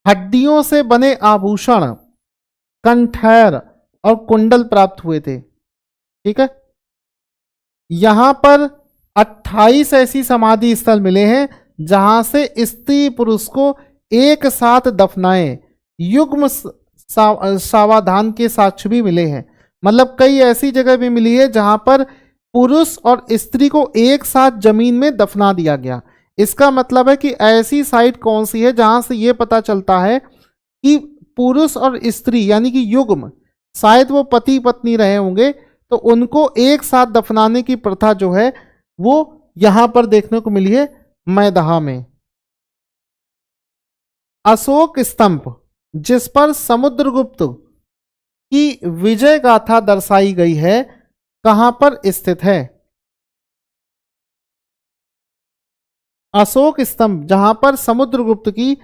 हड्डियों से बने आभूषण, कंठैर और कुंडल प्राप्त हुए थे। ठीक है, यहां पर 28 ऐसी समाधि स्थल मिले हैं जहां से स्त्री पुरुष को एक साथ दफनाए युग्म सावधान के साक्ष्य भी मिले हैं। मतलब कई ऐसी जगह भी मिली है जहां पर पुरुष और स्त्री को एक साथ जमीन में दफना दिया गया। इसका मतलब है कि ऐसी साइट कौन सी है जहां से यह पता चलता है कि पुरुष और स्त्री यानी कि युग्म, शायद वो पति पत्नी रहे होंगे, तो उनको एक साथ दफनाने की प्रथा जो है वो यहां पर देखने को मिली है मैदहा में। अशोक स्तंभ जिस पर समुद्रगुप्त की विजय गाथा दर्शाई गई है कहां पर स्थित है? अशोक स्तंभ जहां पर समुद्रगुप्त की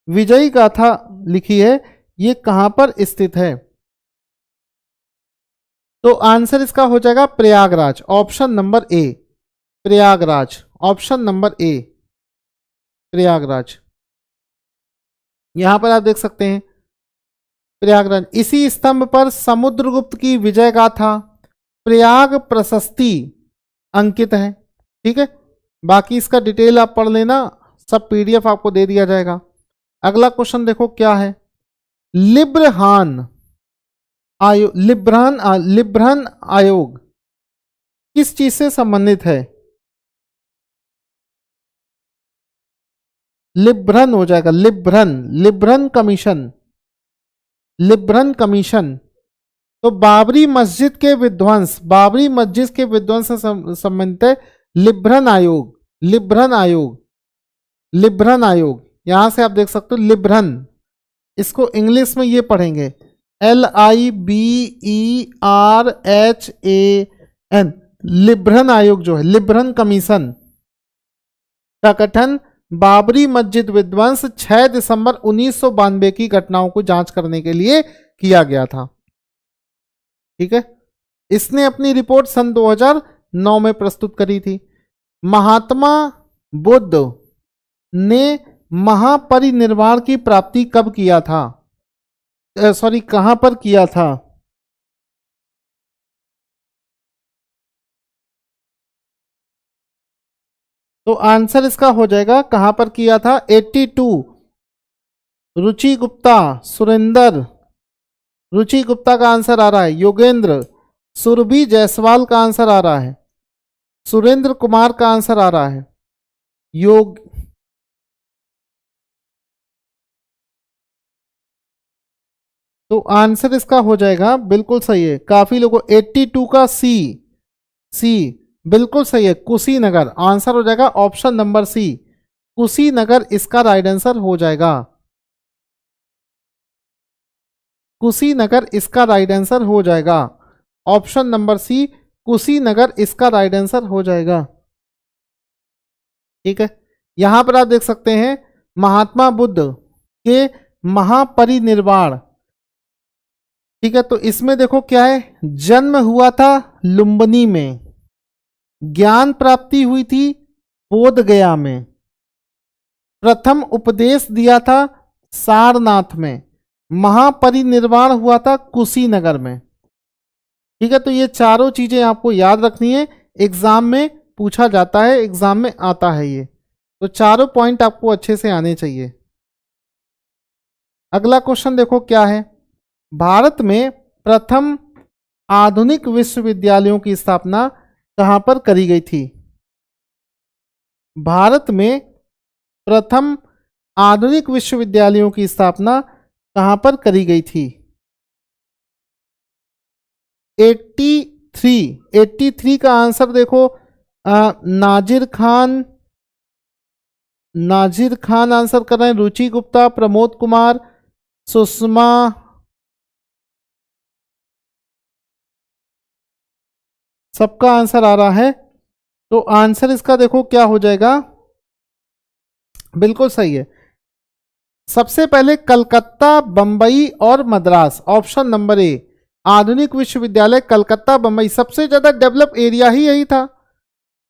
विजयी गाथा लिखी है, ये कहां पर स्थित है? तो आंसर इसका हो जाएगा Prayagraj, option number A, Prayagraj, option number A, Prayagraj. यहां पर आप देख सकते हैं प्रयागराज। इसी स्तंभ पर समुद्रगुप्त की विजय गाथा प्रयाग प्रशस्ति अंकित है। ठीक है, बाकी इसका डिटेल आप पढ़ लेना, सब पीडीएफ आपको दे दिया जाएगा। अगला क्वेश्चन देखो क्या है, लिब्रहान आयोग, लिब्रहन आयोग किस चीज से संबंधित है? लिब्रहन हो जाएगा, लिब्रहन, लिब्रहन कमीशन, लिब्रहन कमीशन। तो बाबरी मस्जिद के विध्वंस, बाबरी मस्जिद के विध्वंस से संबंधित है लिब्रहन आयोग, लिब्रहन आयोग, लिब्रहन आयोग। यहां से आप देख सकते हो लिब्रहन, इसको इंग्लिश में ये पढ़ेंगे LIBERHAN, लिब्रहन आयोग जो है, लिब्रहन कमीशन का गठन बाबरी मस्जिद विध्वंस 6 दिसंबर 1992 की घटनाओं को जांच करने के लिए किया गया था। ठीक है, इसने अपनी रिपोर्ट सन 2009 में प्रस्तुत करी थी। महात्मा बुद्ध ने महापरिनिर्वाण की प्राप्ति कब किया था? सॉरी, कहां पर किया था? तो आंसर इसका हो जाएगा कहां पर किया था? 82। रुचि गुप्ता, सुरेंद्र, रुचि गुप्ता का आंसर आ रहा है। योगेंद्र, सुरभि जायसवाल का आंसर आ रहा है। सुरेंद्र कुमार का आंसर आ रहा है। योग, तो आंसर इसका हो जाएगा बिल्कुल सही है, काफी लोगों 82 का सी, सी बिल्कुल सही है, कुशीनगर। आंसर हो जाएगा ऑप्शन नंबर सी, कुशीनगर इसका राइट आंसर हो जाएगा। कुशीनगर इसका राइट आंसर हो जाएगा, ऑप्शन नंबर सी, कुशीनगर इसका राइट आंसर हो जाएगा। ठीक है, यहां पर आप देख सकते हैं महात्मा बुद्ध के महापरिनिर्वाण। ठीक है, तो इसमें देखो क्या है, जन्म हुआ था लुम्बिनी में, ज्ञान प्राप्ति हुई थी बोध गया में, प्रथम उपदेश दिया था सारनाथ में, महापरिनिर्वाण हुआ था कुशीनगर में। ठीक है, तो ये चारों चीजें आपको याद रखनी है, एग्जाम में पूछा जाता है, एग्जाम में आता है ये, तो चारों पॉइंट आपको अच्छे से आने चाहिए। अगला क्वेश्चन देखो क्या है, भारत में प्रथम आधुनिक विश्वविद्यालयों की स्थापना कहां पर करी गई थी? भारत में प्रथम आधुनिक विश्वविद्यालयों की स्थापना कहां पर करी गई थी? 83 का आंसर देखो, नाजिर खान, नाजिर खान आंसर कर रहे हैं, रुचि गुप्ता, प्रमोद कुमार, सुषमा, सबका आंसर आ रहा है। तो आंसर इसका देखो क्या हो जाएगा, बिल्कुल सही है। सबसे पहले कलकत्ता, बंबई और मद्रास, ऑप्शन नंबर ए, आधुनिक विश्वविद्यालय कलकत्ता, बंबई, सबसे ज्यादा डेवलप एरिया ही यही था।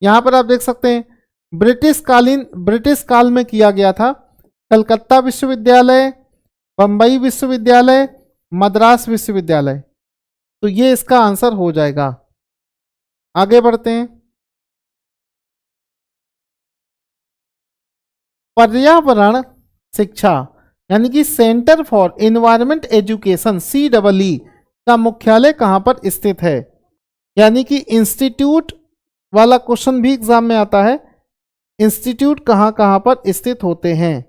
यहां पर आप देख सकते हैं ब्रिटिश काल में किया गया था। कलकत्ता विश्वविद्यालय, बंबई विश्वविद्यालय, मद्रास विश्वविद्यालय, तो ये इसका आंसर हो जाएगा। आगे बढ़ते हैं, पर्यावरण शिक्षा यानी कि centre for environment education CEE का मुख्यालय कहां पर स्थित है? यानी कि इंस्टीट्यूट वाला क्वेश्चन भी एग्जाम में आता है, इंस्टीट्यूट कहां कहां पर स्थित होते हैं?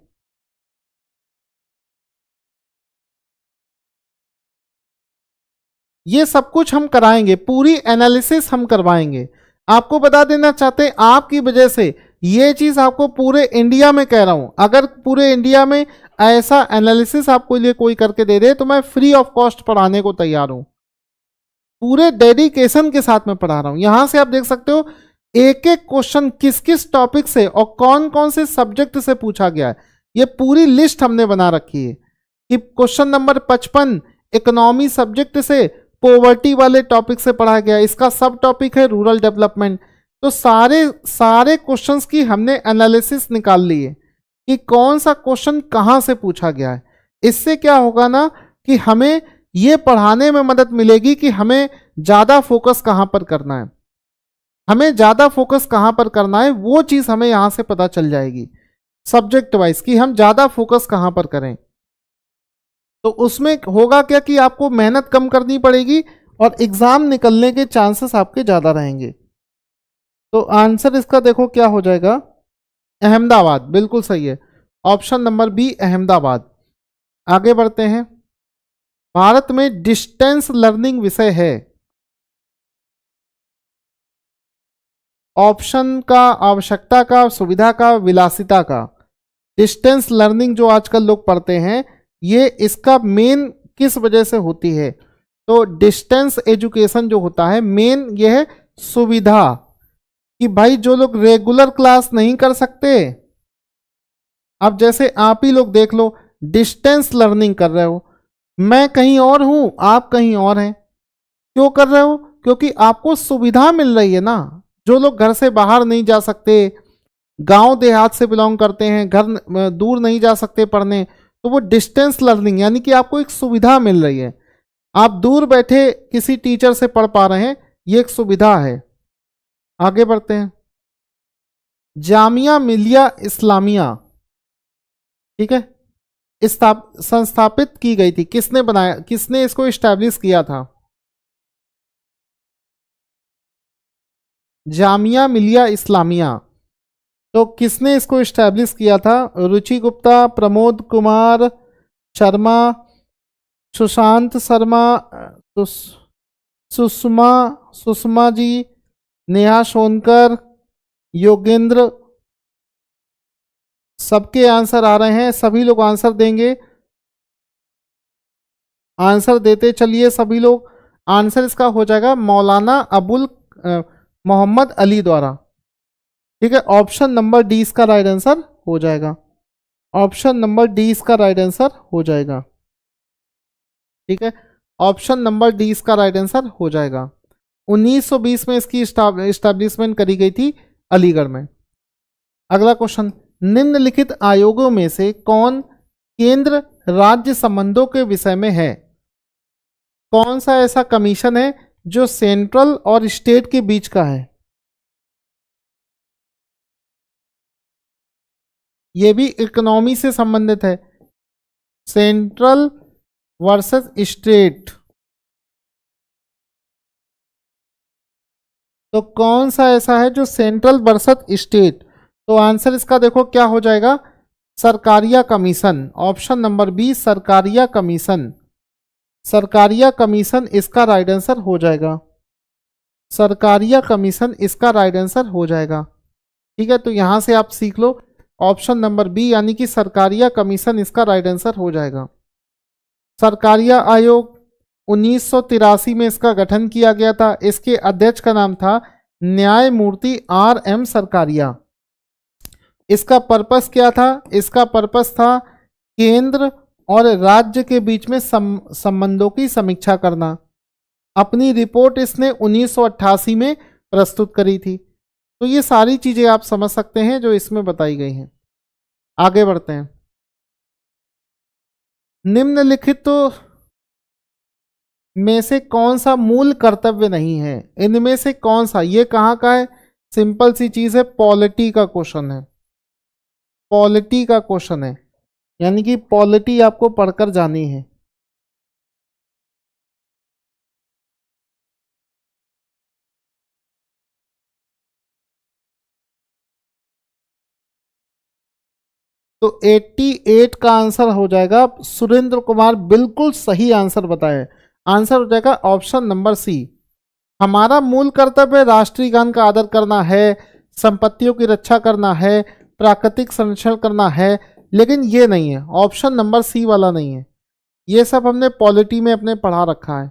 ये सब कुछ हम कराएंगे, पूरी एनालिसिस हम करवाएंगे। आपको बता देना चाहते हैं, आपकी वजह से ये चीज आपको पूरे इंडिया में कह रहा हूं, अगर पूरे इंडिया में ऐसा एनालिसिस आपको लिए कोई करके दे दे तो मैं फ्री ऑफ कॉस्ट पढ़ाने को तैयार हूं, पूरे डेडिकेशन के साथ में पढ़ा रहा हूं। यहां से आप देख सकते हो एक एक क्वेश्चन किस किस टॉपिक से और कौन कौन से सब्जेक्ट से पूछा गया है, ये पूरी लिस्ट हमने बना रखी है कि क्वेश्चन नंबर 55 इकोनॉमी सब्जेक्ट से पॉवर्टी वाले टॉपिक से पढ़ा गया, इसका सब टॉपिक है रूरल डेवलपमेंट। तो सारे सारे क्वेश्चंस की हमने एनालिसिस निकाल ली है कि कौन सा क्वेश्चन कहाँ से पूछा गया है। इससे क्या होगा ना कि हमें ये पढ़ाने में मदद मिलेगी कि हमें ज़्यादा फोकस कहाँ पर करना है, हमें ज़्यादा फोकस कहाँ पर करना है, वो चीज़ हमें यहाँ से पता चल जाएगी सब्जेक्ट वाइज कि हम ज़्यादा फोकस कहाँ पर करें। तो उसमें होगा क्या कि आपको मेहनत कम करनी पड़ेगी और एग्ज़ाम निकलने के चांसेस आपके ज़्यादा रहेंगे। तो आंसर इसका देखो क्या हो जाएगा, अहमदाबाद, बिल्कुल सही है, ऑप्शन नंबर बी अहमदाबाद। आगे बढ़ते हैं। भारत में डिस्टेंस लर्निंग विषय है। ऑप्शन का आवश्यकता का, सुविधा का, विलासिता का। डिस्टेंस लर्निंग जो आजकल लोग पढ़ते हैं, ये इसका मेन किस वजह से होती है? तो डिस्टेंस एजुकेशन जो होता है मेन ये है सुविधा, कि भाई जो लोग रेगुलर क्लास नहीं कर सकते, अब जैसे आप ही लोग देख लो डिस्टेंस लर्निंग कर रहे हो, मैं कहीं और हूं आप कहीं और हैं, क्यों कर रहे हो? क्योंकि आपको सुविधा मिल रही है ना। जो लोग घर से बाहर नहीं जा सकते, गांव देहात से बिलोंग करते हैं, घर दूर नहीं जा सकते पढ़ने, तो वो डिस्टेंस लर्निंग यानी कि आपको एक सुविधा मिल रही है, आप दूर बैठे किसी टीचर से पढ़ पा रहे हैं, ये एक सुविधा है। आगे बढ़ते हैं। जामिया मिलिया इस्लामिया, ठीक है, संस्थापित की गई थी, किसने बनाया, किसने इसको इस्टेब्लिश किया था? जामिया मिलिया इस्लामिया, तो किसने इसको इस्टेब्लिश किया था? रुचि गुप्ता, प्रमोद कुमार शर्मा, सुशांत शर्मा, सुषमा सुषमा जी, नेहा सोनकर, योगेंद्र। सबके आंसर आ रहे हैं, सभी लोग आंसर देंगे, आंसर देते चलिए सभी लोग। आंसर इसका हो जाएगा मौलाना अबुल मोहम्मद अली द्वारा, ठीक है। ऑप्शन नंबर डी इसका राइट आंसर हो जाएगा, ऑप्शन नंबर डी इसका राइट आंसर हो जाएगा, ठीक है। ऑप्शन नंबर डी इसका राइट आंसर हो जाएगा। 1920 में इसकी इस्टेब्लिशमेंट करी गई थी अलीगढ़ में। अगला क्वेश्चन, निम्नलिखित आयोगों में से कौन केंद्र राज्य संबंधों के विषय में है? कौन सा ऐसा कमीशन है जो सेंट्रल और स्टेट के बीच का है? ये भी इकोनॉमी से संबंधित है, सेंट्रल वर्सेस स्टेट। तो कौन सा ऐसा है जो सेंट्रल वर्सेस स्टेट? तो आंसर इसका देखो क्या हो जाएगा, Sarkaria commission, option number B Sarkaria commission, Sarkaria commission इसका राइट आंसर हो जाएगा, सरकारिया कमीशन इसका राइट आंसर हो जाएगा, ठीक है। तो यहां से आप सीख लो ऑप्शन नंबर बी यानी कि सरकारिया कमीशन इसका राइट आंसर हो जाएगा। सरकारिया आयोग 1983 में इसका गठन किया गया था, इसके अध्यक्ष का नाम था न्यायमूर्ति आर एम सरकारिया। इसका पर्पस क्या था? इसका पर्पस था केंद्र और राज्य के बीच में संबंधों की समीक्षा करना। अपनी रिपोर्ट इसने 1988 में प्रस्तुत करी थी। तो ये सारी चीजें आप समझ सकते हैं जो इसमें बताई गई हैं। आगे बढ़ते हैं। निम्नलिखित में से कौन सा मूल कर्तव्य नहीं है? इनमें से कौन सा, ये कहाँ का है? सिंपल सी चीज है, पॉलिटी का क्वेश्चन है, पॉलिटी का क्वेश्चन है, यानी कि पॉलिटी आपको पढ़कर जानी है। तो 88 का आंसर हो जाएगा, सुरेंद्र कुमार बिल्कुल सही आंसर बताए। आंसर हो जाएगा ऑप्शन नंबर सी। हमारा मूल कर्तव्य राष्ट्रीय गान का आदर करना है, संपत्तियों की रक्षा करना है, प्राकृतिक संरक्षण करना है, लेकिन ये नहीं है, ऑप्शन नंबर सी वाला नहीं है। ये सब हमने पॉलिटी में अपने पढ़ा रखा है,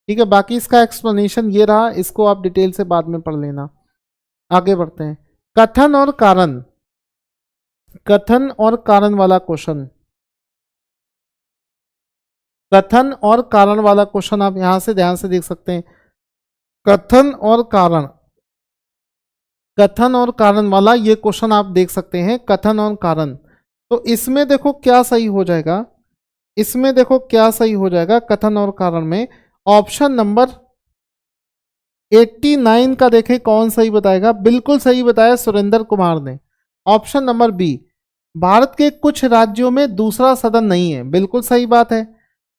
ठीक है। बाकी इसका एक्सप्लेनेशन ये रहा, इसको आप डिटेल से बाद में पढ़ लेना। आगे बढ़ते हैं। कथन और कारण, कथन और कारण वाला क्वेश्चन, कथन और कारण वाला क्वेश्चन आप यहां से ध्यान से देख सकते हैं। कथन और कारण, कथन और कारण वाला ये क्वेश्चन आप देख सकते हैं, कथन और कारण। तो इसमें देखो क्या सही हो जाएगा, इसमें देखो क्या सही हो जाएगा कथन और कारण में। ऑप्शन नंबर 89 का देखें कौन सही बताएगा। बिल्कुल सही बताया सुरेंद्र कुमार ने। ऑप्शन नंबर बी, भारत के कुछ राज्यों में दूसरा सदन नहीं है, बिल्कुल सही बात है।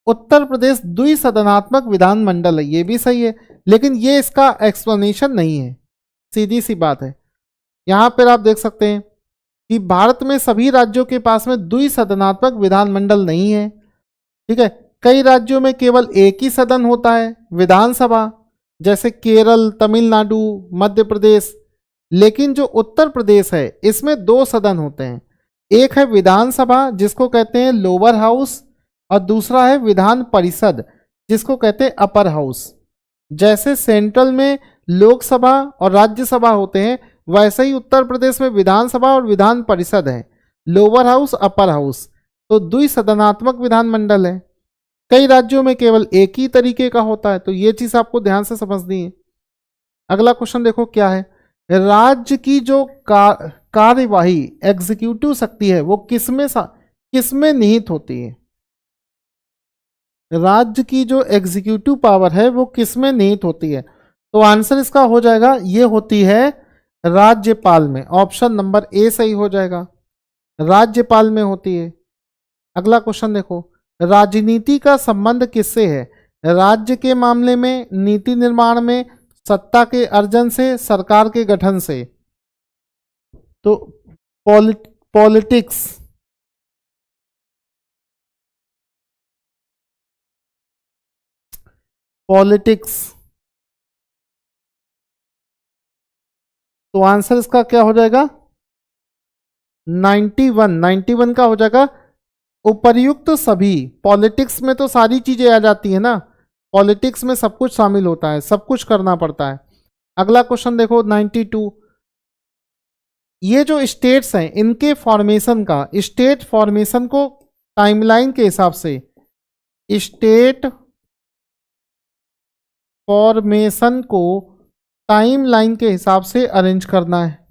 उत्तर प्रदेश द्विसदनात्मक विधानमंडल है, ये भी सही है, लेकिन ये इसका एक्सप्लेनेशन नहीं है, सीधी सी बात है। यहां पर आप देख सकते हैं कि भारत में सभी राज्यों के पास में द्विसदनात्मक विधानमंडल नहीं है, ठीक है। कई राज्यों में केवल एक ही सदन होता है, विधानसभा, जैसे केरल, तमिलनाडु, मध्य प्रदेश। लेकिन जो उत्तर प्रदेश है इसमें दो सदन होते हैं, एक है विधानसभा जिसको कहते हैं लोअर हाउस, और दूसरा है विधान परिषद जिसको कहते हैं अपर हाउस। जैसे सेंट्रल में लोकसभा और राज्यसभा होते हैं, वैसे ही उत्तर प्रदेश में विधानसभा और विधान परिषद है, लोअर हाउस अपर हाउस। तो द्विसदनात्मक विधानमंडल है। कई राज्यों में केवल एक ही तरीके का होता है, तो ये चीज आपको ध्यान से समझनी है। अगला क्वेश्चन देखो क्या है। राज्य की जो कार्यवाही एग्जीक्यूटिव शक्ति है वो किसमें निहित होती है। राज्य की जो एग्जीक्यूटिव पावर है वो किसमें निहित होती है। तो आंसर इसका हो जाएगा, ये होती है राज्यपाल में। ऑप्शन नंबर ए सही हो जाएगा, राज्यपाल में होती है। अगला क्वेश्चन देखो, राजनीति का संबंध किससे है। राज्य के मामले में, नीति निर्माण में, सत्ता के अर्जन से, सरकार के गठन से। तो पॉलिटिक्स, पॉलिटिक्स। तो आंसर इसका क्या हो जाएगा, 91 का हो जाएगा उपर्युक्त सभी। पॉलिटिक्स में तो सारी चीजें आ जाती है ना, पॉलिटिक्स में सब कुछ शामिल होता है, सब कुछ करना पड़ता है। अगला क्वेश्चन देखो 92, ये जो स्टेट्स हैं इनके फॉर्मेशन का, स्टेट फॉर्मेशन को टाइमलाइन के हिसाब से, स्टेट फॉर्मेशन को टाइमलाइन के हिसाब से अरेंज करना है।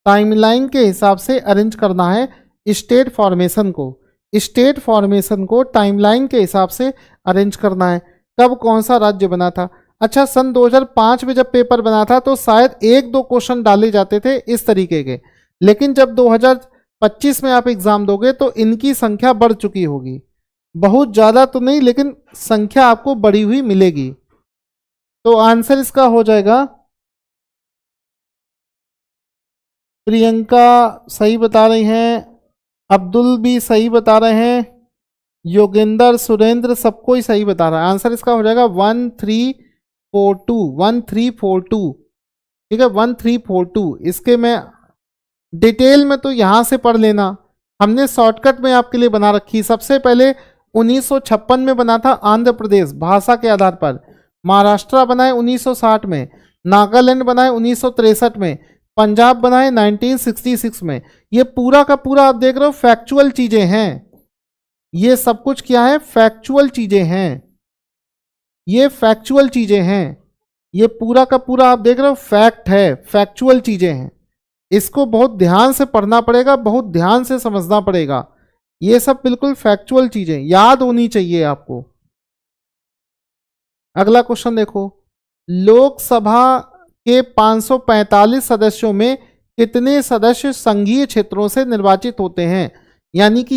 टाइमलाइन के हिसाब से अरेंज करना है स्टेट फॉर्मेशन को। स्टेट फॉर्मेशन को टाइमलाइन के हिसाब से अरेंज करना है। कब कौन सा राज्य बना था। अच्छा, सन 2005 में जब पेपर बना था तो शायद एक दो क्वेश्चन डाले जाते थे इस तरीके के, लेकिन जब 2025 में आप एग्जाम दोगे तो इनकी संख्या बढ़ चुकी होगी। बहुत ज़्यादा तो नहीं, लेकिन संख्या आपको बढ़ी हुई मिलेगी। तो आंसर इसका हो जाएगा, प्रियंका सही बता रही हैं, अब्दुल भी सही बता रहे हैं, योगेंद्र, सुरेंद्र, सबको ही सही बता रहा है। आंसर इसका हो जाएगा 1342। ठीक है, 1342। इसके मैं डिटेल में तो यहाँ से पढ़ लेना, हमने शॉर्टकट में आपके लिए बना रखी। सबसे पहले 1956 में बना था आंध्र प्रदेश भाषा के आधार पर, महाराष्ट्र बनाए 1960 में, नागालैंड बनाए 1963 में, पंजाब बनाए 1966 में। ये पूरा का पूरा आप देख रहे हो फैक्चुअल चीजें हैं, ये सब कुछ क्या है, फैक्चुअल चीजें हैं, ये फैक्चुअल चीजें हैं, ये पूरा का पूरा आप देख रहे हो फैक्ट है, फैक्चुअल चीजें हैं। इसको बहुत ध्यान से पढ़ना पड़ेगा, बहुत ध्यान से समझना पड़ेगा। ये सब बिल्कुल फैक्चुअल चीजें याद होनी चाहिए आपको। अगला क्वेश्चन देखो, लोकसभा के 545 सदस्यों में कितने सदस्य संघीय क्षेत्रों से निर्वाचित होते हैं, यानी कि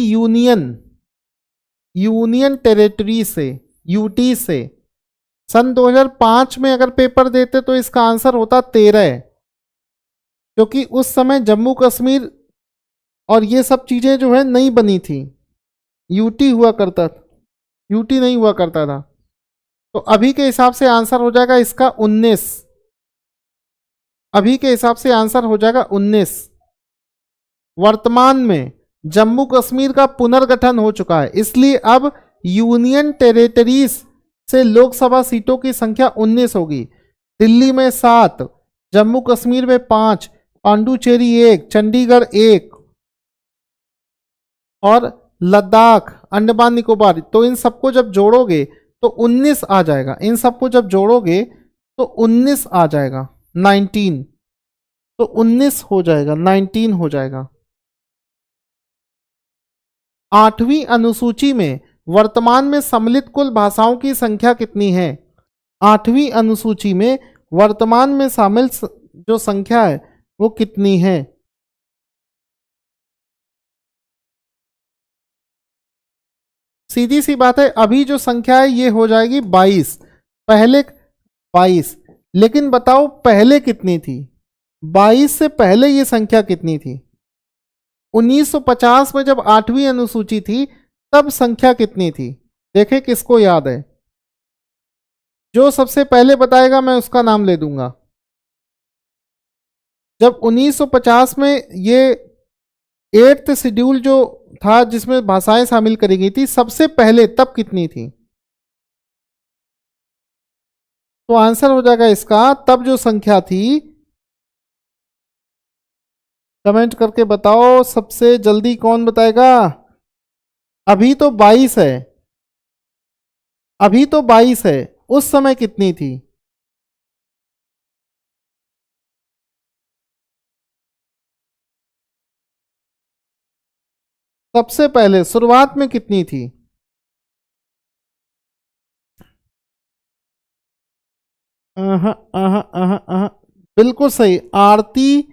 यूनियन टेरिटरी से, यूटी से। सन 2005 में अगर पेपर देते तो इसका आंसर होता 13, क्योंकि उस समय जम्मू कश्मीर और ये सब चीजें जो है नहीं बनी थी, यूटी हुआ करता था, यूटी नहीं हुआ करता था। तो अभी के हिसाब से आंसर हो जाएगा इसका 19, अभी के हिसाब से आंसर हो जाएगा 19। वर्तमान में जम्मू कश्मीर का पुनर्गठन हो चुका है, इसलिए अब यूनियन टेरिटरीज से लोकसभा सीटों की संख्या 19 होगी। दिल्ली में 7, जम्मू कश्मीर में 5, पांडुचेरी 1, चंडीगढ़ 1, और लद्दाख, अंडमान निकोबार, तो इन सबको जब जोड़ोगे तो 19 आ जाएगा। इन सबको जब जोड़ोगे तो 19 आ जाएगा, 19, तो 19 हो जाएगा, 19 हो जाएगा। 8वीं अनुसूची में वर्तमान में सम्मिलित कुल भाषाओं की संख्या कितनी है? 8वीं अनुसूची में वर्तमान में शामिल जो संख्या है वो कितनी है? सीधी सी बात है, अभी जो संख्या है ये हो जाएगी 22, पहले 22, लेकिन बताओ पहले कितनी थी? 22 से पहले ये संख्या कितनी थी? 1950 में जब 8वीं अनुसूची थी तब संख्या कितनी थी? देखे किसको याद है? जो सबसे पहले बताएगा मैं उसका नाम ले दूंगा। जब 1950 में ये 8th शेड्यूल जो था जिसमें भाषाएं शामिल करी गई थी सबसे पहले, तब कितनी थी? तो आंसर हो जाएगा इसका, तब जो संख्या थी, कमेंट करके बताओ सबसे जल्दी कौन बताएगा। अभी तो 22 है, अभी तो 22 है, उस समय कितनी थी? सबसे पहले शुरुआत में कितनी थी? बिल्कुल सही, आरती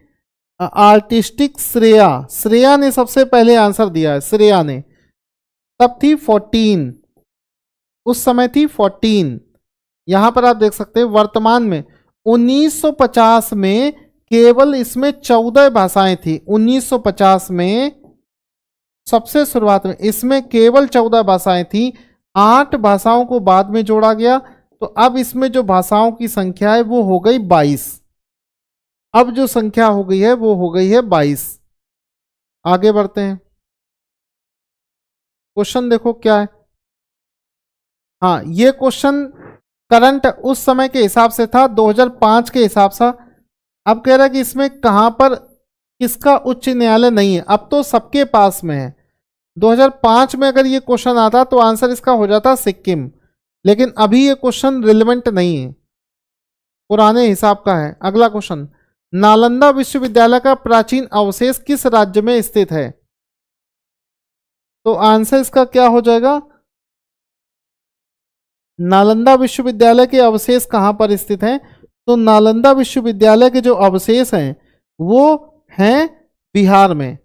आर्टिस्टिक श्रेया, श्रेया ने सबसे पहले आंसर दिया है, श्रेया ने। तब थी 14, उस समय थी 14। यहां पर आप देख सकते हैं वर्तमान में 1950 में केवल इसमें 14 भाषाएं थी। 1950 में सबसे शुरुआत में इसमें केवल 14 भाषाएं थी, 8 भाषाओं को बाद में जोड़ा गया, तो अब इसमें जो भाषाओं की संख्या है वो हो गई 22। अब जो संख्या हो गई है वो हो गई है 22। आगे बढ़ते हैं, क्वेश्चन देखो क्या है। हाँ, ये क्वेश्चन करंट उस समय के हिसाब से था, 2005 के हिसाब से। अब कह रहा है कि इसमें कहां पर किसका उच्च न्यायालय नहीं है, अब तो सबके पास में है। 2005 में अगर ये क्वेश्चन आता तो आंसर इसका हो जाता सिक्किम, लेकिन अभी ये क्वेश्चन रिलेवेंट नहीं है, पुराने हिसाब का है। अगला क्वेश्चन, नालंदा विश्वविद्यालय का प्राचीन अवशेष किस राज्य में स्थित है? तो आंसर इसका क्या हो जाएगा? नालंदा विश्वविद्यालय के अवशेष कहां पर स्थित हैं? तो नालंदा विश्वविद्यालय के जो अवशेष हैं वो हैं बिहार में।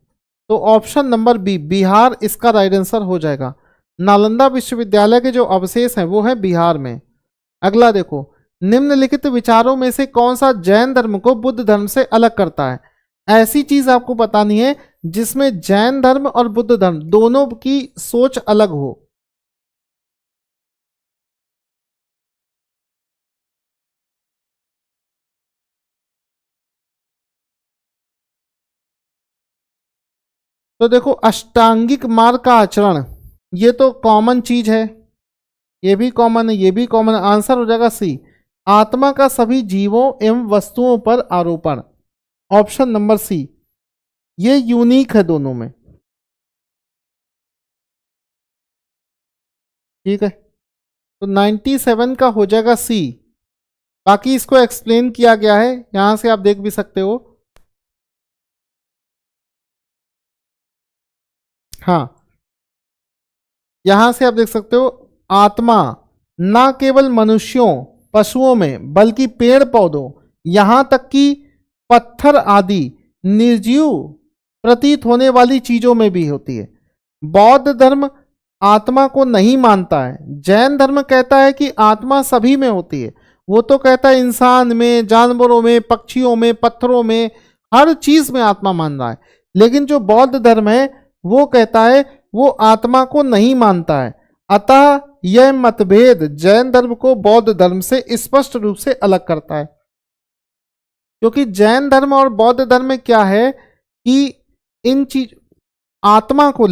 तो ऑप्शन नंबर बी, बिहार, इसका राइट आंसर हो जाएगा। नालंदा विश्वविद्यालय के जो अवशेष हैं वो हैं बिहार में। अगला देखो, निम्नलिखित विचारों में से कौन सा जैन धर्म को बुद्ध धर्म से अलग करता है? ऐसी चीज आपको बतानी है जिसमें जैन धर्म और बुद्ध धर्म दोनों की सोच अलग हो। तो देखो, अष्टांगिक मार्ग का आचरण, ये तो कॉमन चीज है, ये भी कॉमन है, ये भी कॉमन है। आंसर हो जाएगा सी, आत्मा का सभी जीवों एवं वस्तुओं पर आरोपण। ऑप्शन नंबर सी, ये यूनिक है दोनों में। ठीक है, तो 97 का हो जाएगा सी। बाकी इसको एक्सप्लेन किया गया है, यहां से आप देख भी सकते हो। हाँ, यहां से आप देख सकते हो, आत्मा ना केवल मनुष्यों पशुओं में बल्कि पेड़ पौधों यहां तक कि पत्थर आदि निर्जीव प्रतीत होने वाली चीजों में भी होती है। बौद्ध धर्म आत्मा को नहीं मानता है। जैन धर्म कहता है कि आत्मा सभी में होती है। वो तो कहता है इंसान में, जानवरों में, पक्षियों में, पत्थरों में, हर चीज में आत्मा मान रहा है। लेकिन जो बौद्ध धर्म है वो कहता है वो आत्मा को नहीं मानता है। अतः यह मतभेद जैन धर्म को बौद्ध धर्म से स्पष्ट रूप से अलग करता है। क्योंकि जैन धर्म और बौद्ध धर्म में क्या है कि इन चीज आत्मा को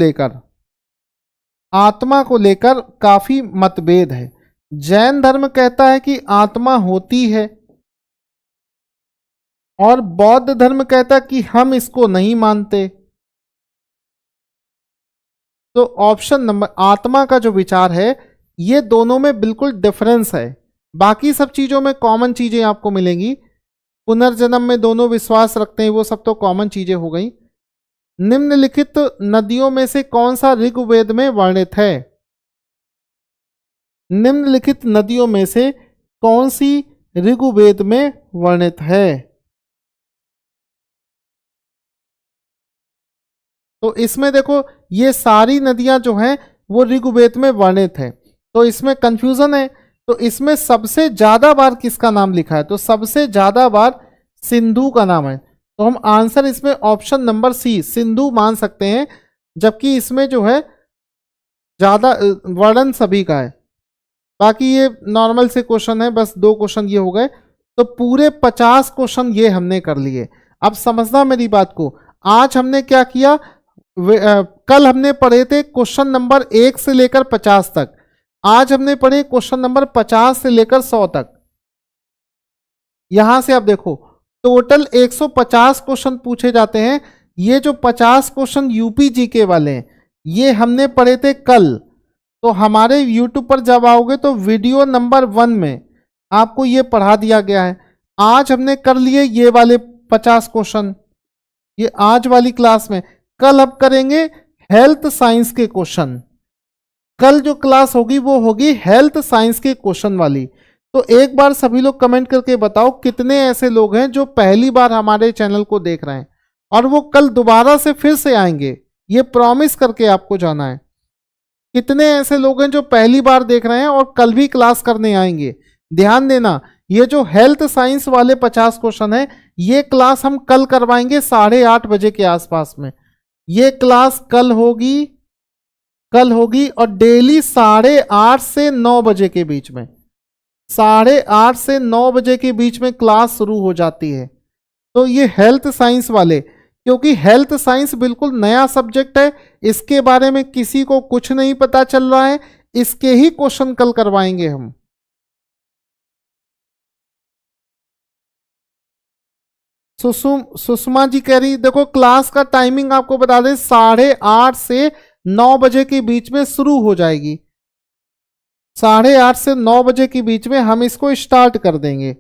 लेकर काफी मतभेद है। जैन धर्म कहता है कि आत्मा होती है और बौद्ध धर्म कहता है कि हम इसको नहीं मानते। तो ऑप्शन नंबर आत्मा का जो विचार है ये दोनों में बिल्कुल डिफरेंस है। बाकी सब चीज़ों में कॉमन चीज़ें आपको मिलेंगी। पुनर्जन्म में दोनों विश्वास रखते हैं, वो सब तो कॉमन चीज़ें हो गई। निम्नलिखित नदियों में से कौन सा ऋग्वेद में वर्णित है? निम्नलिखित नदियों में से कौन सी ऋग्वेद में वर्णित है? तो इसमें देखो ये सारी नदियां जो हैं वो ऋग्वेद में वर्णित है, तो इसमें कंफ्यूजन है। तो इसमें सबसे ज्यादा बार किसका नाम लिखा है? तो सबसे ज्यादा बार सिंधु का नाम है। तो हम आंसर इसमें ऑप्शन नंबर सी सिंधु मान सकते हैं, जबकि इसमें जो है ज्यादा वर्णन सभी का है। बाकी ये नॉर्मल से क्वेश्चन है, बस 2 क्वेश्चन ये हो गए, तो पूरे 50 क्वेश्चन ये हमने कर लिए। अब समझना मेरी बात को, आज हमने क्या किया, कल हमने पढ़े थे क्वेश्चन नंबर 1 से लेकर 50 तक, आज हमने पढ़े क्वेश्चन नंबर 50 से लेकर 100 तक। यहां से आप देखो टोटल 150 क्वेश्चन पूछे जाते हैं। ये जो 50 क्वेश्चन यूपी जीके वाले हैं ये हमने पढ़े थे कल। तो हमारे यूट्यूब पर जब आओगे तो वीडियो नंबर 1 में आपको ये पढ़ा दिया गया है। आज हमने कर लिए ये वाले 50 क्वेश्चन, ये आज वाली क्लास में। कल अब करेंगे हेल्थ साइंस के क्वेश्चन। कल जो क्लास होगी वो होगी हेल्थ साइंस के क्वेश्चन वाली। तो एक बार सभी लोग कमेंट करके बताओ कितने ऐसे लोग हैं जो पहली बार हमारे चैनल को देख रहे हैं और वो कल दोबारा से फिर से आएंगे, ये प्रॉमिस करके आपको जाना है। कितने ऐसे लोग हैं जो पहली बार देख रहे हैं और कल भी क्लास करने आएंगे? ध्यान देना, ये जो हेल्थ साइंस वाले 50 क्वेश्चन है ये क्लास हम कल करवाएंगे 8:30 बजे के आसपास में। ये क्लास कल होगी और डेली 8:30 से 9 बजे के बीच में, 8:30 से 9 बजे के बीच में क्लास शुरू हो जाती है। तो ये हेल्थ साइंस वाले, क्योंकि हेल्थ साइंस बिल्कुल नया सब्जेक्ट है, इसके बारे में किसी को कुछ नहीं पता चल रहा है, इसके ही क्वेश्चन कल करवाएंगे हम। सुषमा जी कह रही, देखो क्लास का टाइमिंग आपको बता दें 8:30 से 9 बजे के बीच में शुरू हो जाएगी। 8:30 से 9 बजे के बीच में हम इसको स्टार्ट कर देंगे।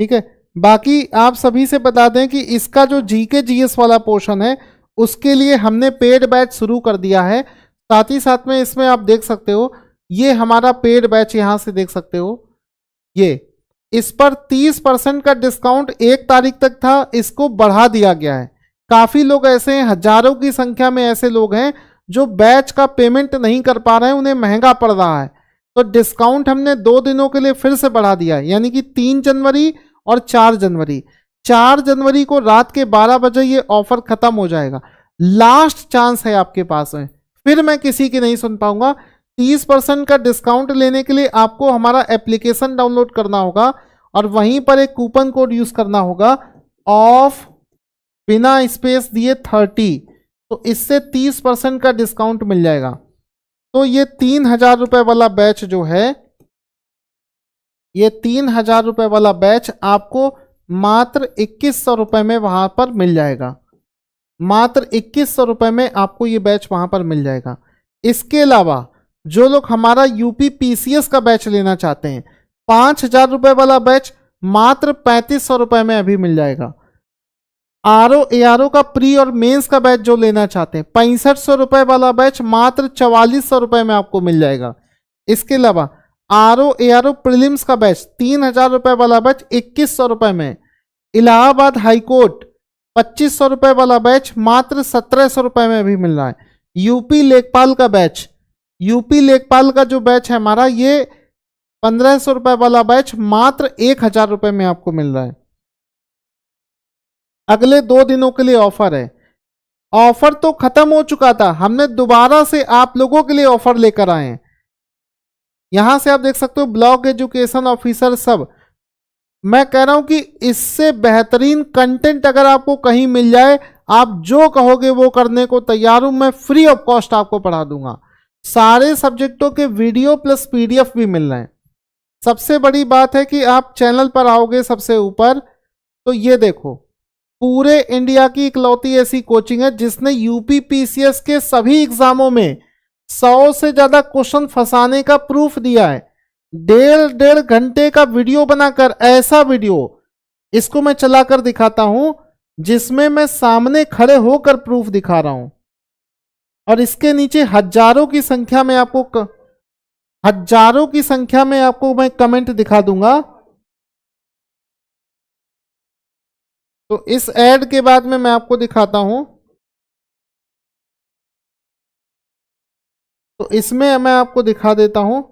ठीक है, बाकी आप सभी से बता दें कि इसका जो जीके जीएस वाला पोर्शन है उसके लिए हमने पेड बैच शुरू कर दिया है। साथ ही साथ में इसमें आप देख सकते हो ये हमारा पेड बैच, यहां से देख सकते हो ये, इस पर 30% का डिस्काउंट 1 तारीख तक था, इसको बढ़ा दिया गया है। काफी लोग ऐसे हैं, हजारों की संख्या में ऐसे लोग हैं जो बैच का पेमेंट नहीं कर पा रहे हैं, उन्हें महंगा पड़ रहा है। तो डिस्काउंट हमने 2 दिनों के लिए फिर से बढ़ा दिया है, यानी कि 3 जनवरी और 4 जनवरी। 4 जनवरी को रात के 12 बजे ये ऑफर खत्म हो जाएगा। लास्ट चांस है आपके पास में, फिर मैं किसी की नहीं सुन पाऊंगा। 30% का डिस्काउंट लेने के लिए आपको हमारा एप्लीकेशन डाउनलोड करना होगा और वहीं पर एक कूपन कोड यूज करना होगा, ऑफ बिना स्पेस दिए 30। तो इससे 30% का डिस्काउंट मिल जाएगा। तो ये 3,000 रुपए वाला बैच जो है, ये 3,000 रुपए वाला बैच आपको मात्र 2100 रुपए में वहां पर मिल जाएगा। मात्र 2100 रुपए में आपको ये बैच वहां पर मिल जाएगा। इसके अलावा जो लोग हमारा यूपी पीसीएस का बैच लेना चाहते हैं, 5,000 रुपए वाला बैच मात्र 3500 रुपए में अभी मिल जाएगा। आरओ एआरओ का प्री और मेंस का बैच जो लेना चाहते हैं, 6500 रुपए वाला बैच मात्र 4400 रुपए में आपको मिल जाएगा। इसके अलावा आरओ एआरओ प्रीलिम्स का बैच 3,000 रुपए वाला बैच 2100 रुपए में। इलाहाबाद हाईकोर्ट 2500 रुपए वाला बैच मात्र 1700 रुपए में भी मिल रहा है। यूपी लेखपाल का बैच, यूपी लेखपाल का जो बैच है हमारा, ये 1500 रुपए वाला बैच मात्र 1000 रुपए में आपको मिल रहा है। अगले 2 दिनों के लिए ऑफर है। ऑफर तो खत्म हो चुका था, हमने दोबारा से आप लोगों के लिए ऑफर लेकर आए हैं। यहां से आप देख सकते हो ब्लॉक एजुकेशन ऑफिसर सब। मैं कह रहा हूं कि इससे बेहतरीन कंटेंट अगर आपको कहीं मिल जाए, आप जो कहोगे वो करने को तैयार हूं। मैं फ्री ऑफ कॉस्ट आपको पढ़ा दूंगा। सारे सब्जेक्टों के वीडियो प्लस पीडीएफ भी मिल रहे हैं। सबसे बड़ी बात है कि आप चैनल पर आओगे सबसे ऊपर, तो ये देखो, पूरे इंडिया की इकलौती ऐसी कोचिंग है जिसने यूपी पीसीएस के सभी एग्जामों में 100 से ज्यादा क्वेश्चन फंसाने का प्रूफ दिया है। 1.5 घंटे का वीडियो बनाकर, ऐसा वीडियो इसको मैं चलाकर दिखाता हूं जिसमें मैं सामने खड़े होकर प्रूफ दिखा रहा हूं, और इसके नीचे हजारों की संख्या में आपको मैं कमेंट दिखा दूंगा। तो इस ऐड के बाद में मैं आपको दिखाता हूं। तो इसमें मैं आपको दिखा देता हूं।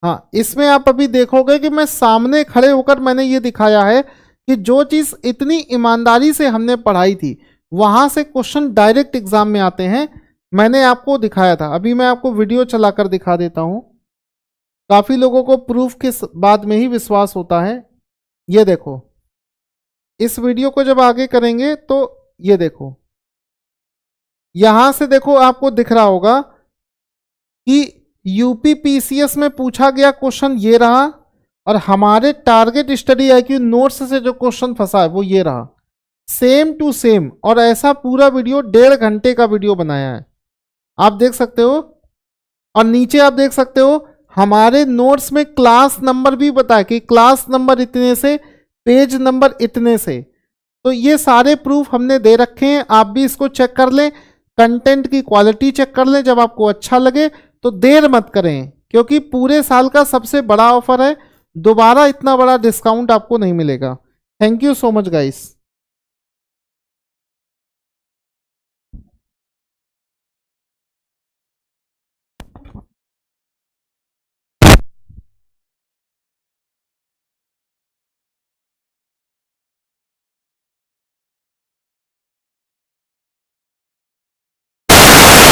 हाँ, इसमें आप अभी देखोगे कि मैं सामने खड़े होकर मैंने ये दिखाया है कि जो चीज इतनी ईमानदारी से हमने पढ़ाई थी वहां से क्वेश्चन डायरेक्ट एग्जाम में आते हैं, मैंने आपको दिखाया था। अभी मैं आपको वीडियो चलाकर दिखा देता हूं। काफी लोगों को प्रूफ के बाद में ही विश्वास होता है। ये देखो, इस वीडियो को जब आगे करेंगे तो ये देखो, यहां से देखो आपको दिख रहा होगा कि यूपी पीसीएस में पूछा गया क्वेश्चन ये रहा, और हमारे टारगेट स्टडी आईक्यू नोट्स से जो क्वेश्चन फंसा है वो ये रहा, सेम टू सेम। और ऐसा पूरा वीडियो 1.5 घंटे का वीडियो बनाया है, आप देख सकते हो। और नीचे आप देख सकते हो हमारे नोट्स में क्लास नंबर भी बताया कि क्लास नंबर इतने से, पेज नंबर इतने से। तो ये सारे प्रूफ हमने दे रखे हैं, आप भी इसको चेक कर लें, कंटेंट की क्वालिटी चेक कर लें। जब आपको अच्छा लगे तो देर मत करें, क्योंकि पूरे साल का सबसे बड़ा ऑफर है, दोबारा इतना बड़ा डिस्काउंट आपको नहीं मिलेगा। Thank you so much guys.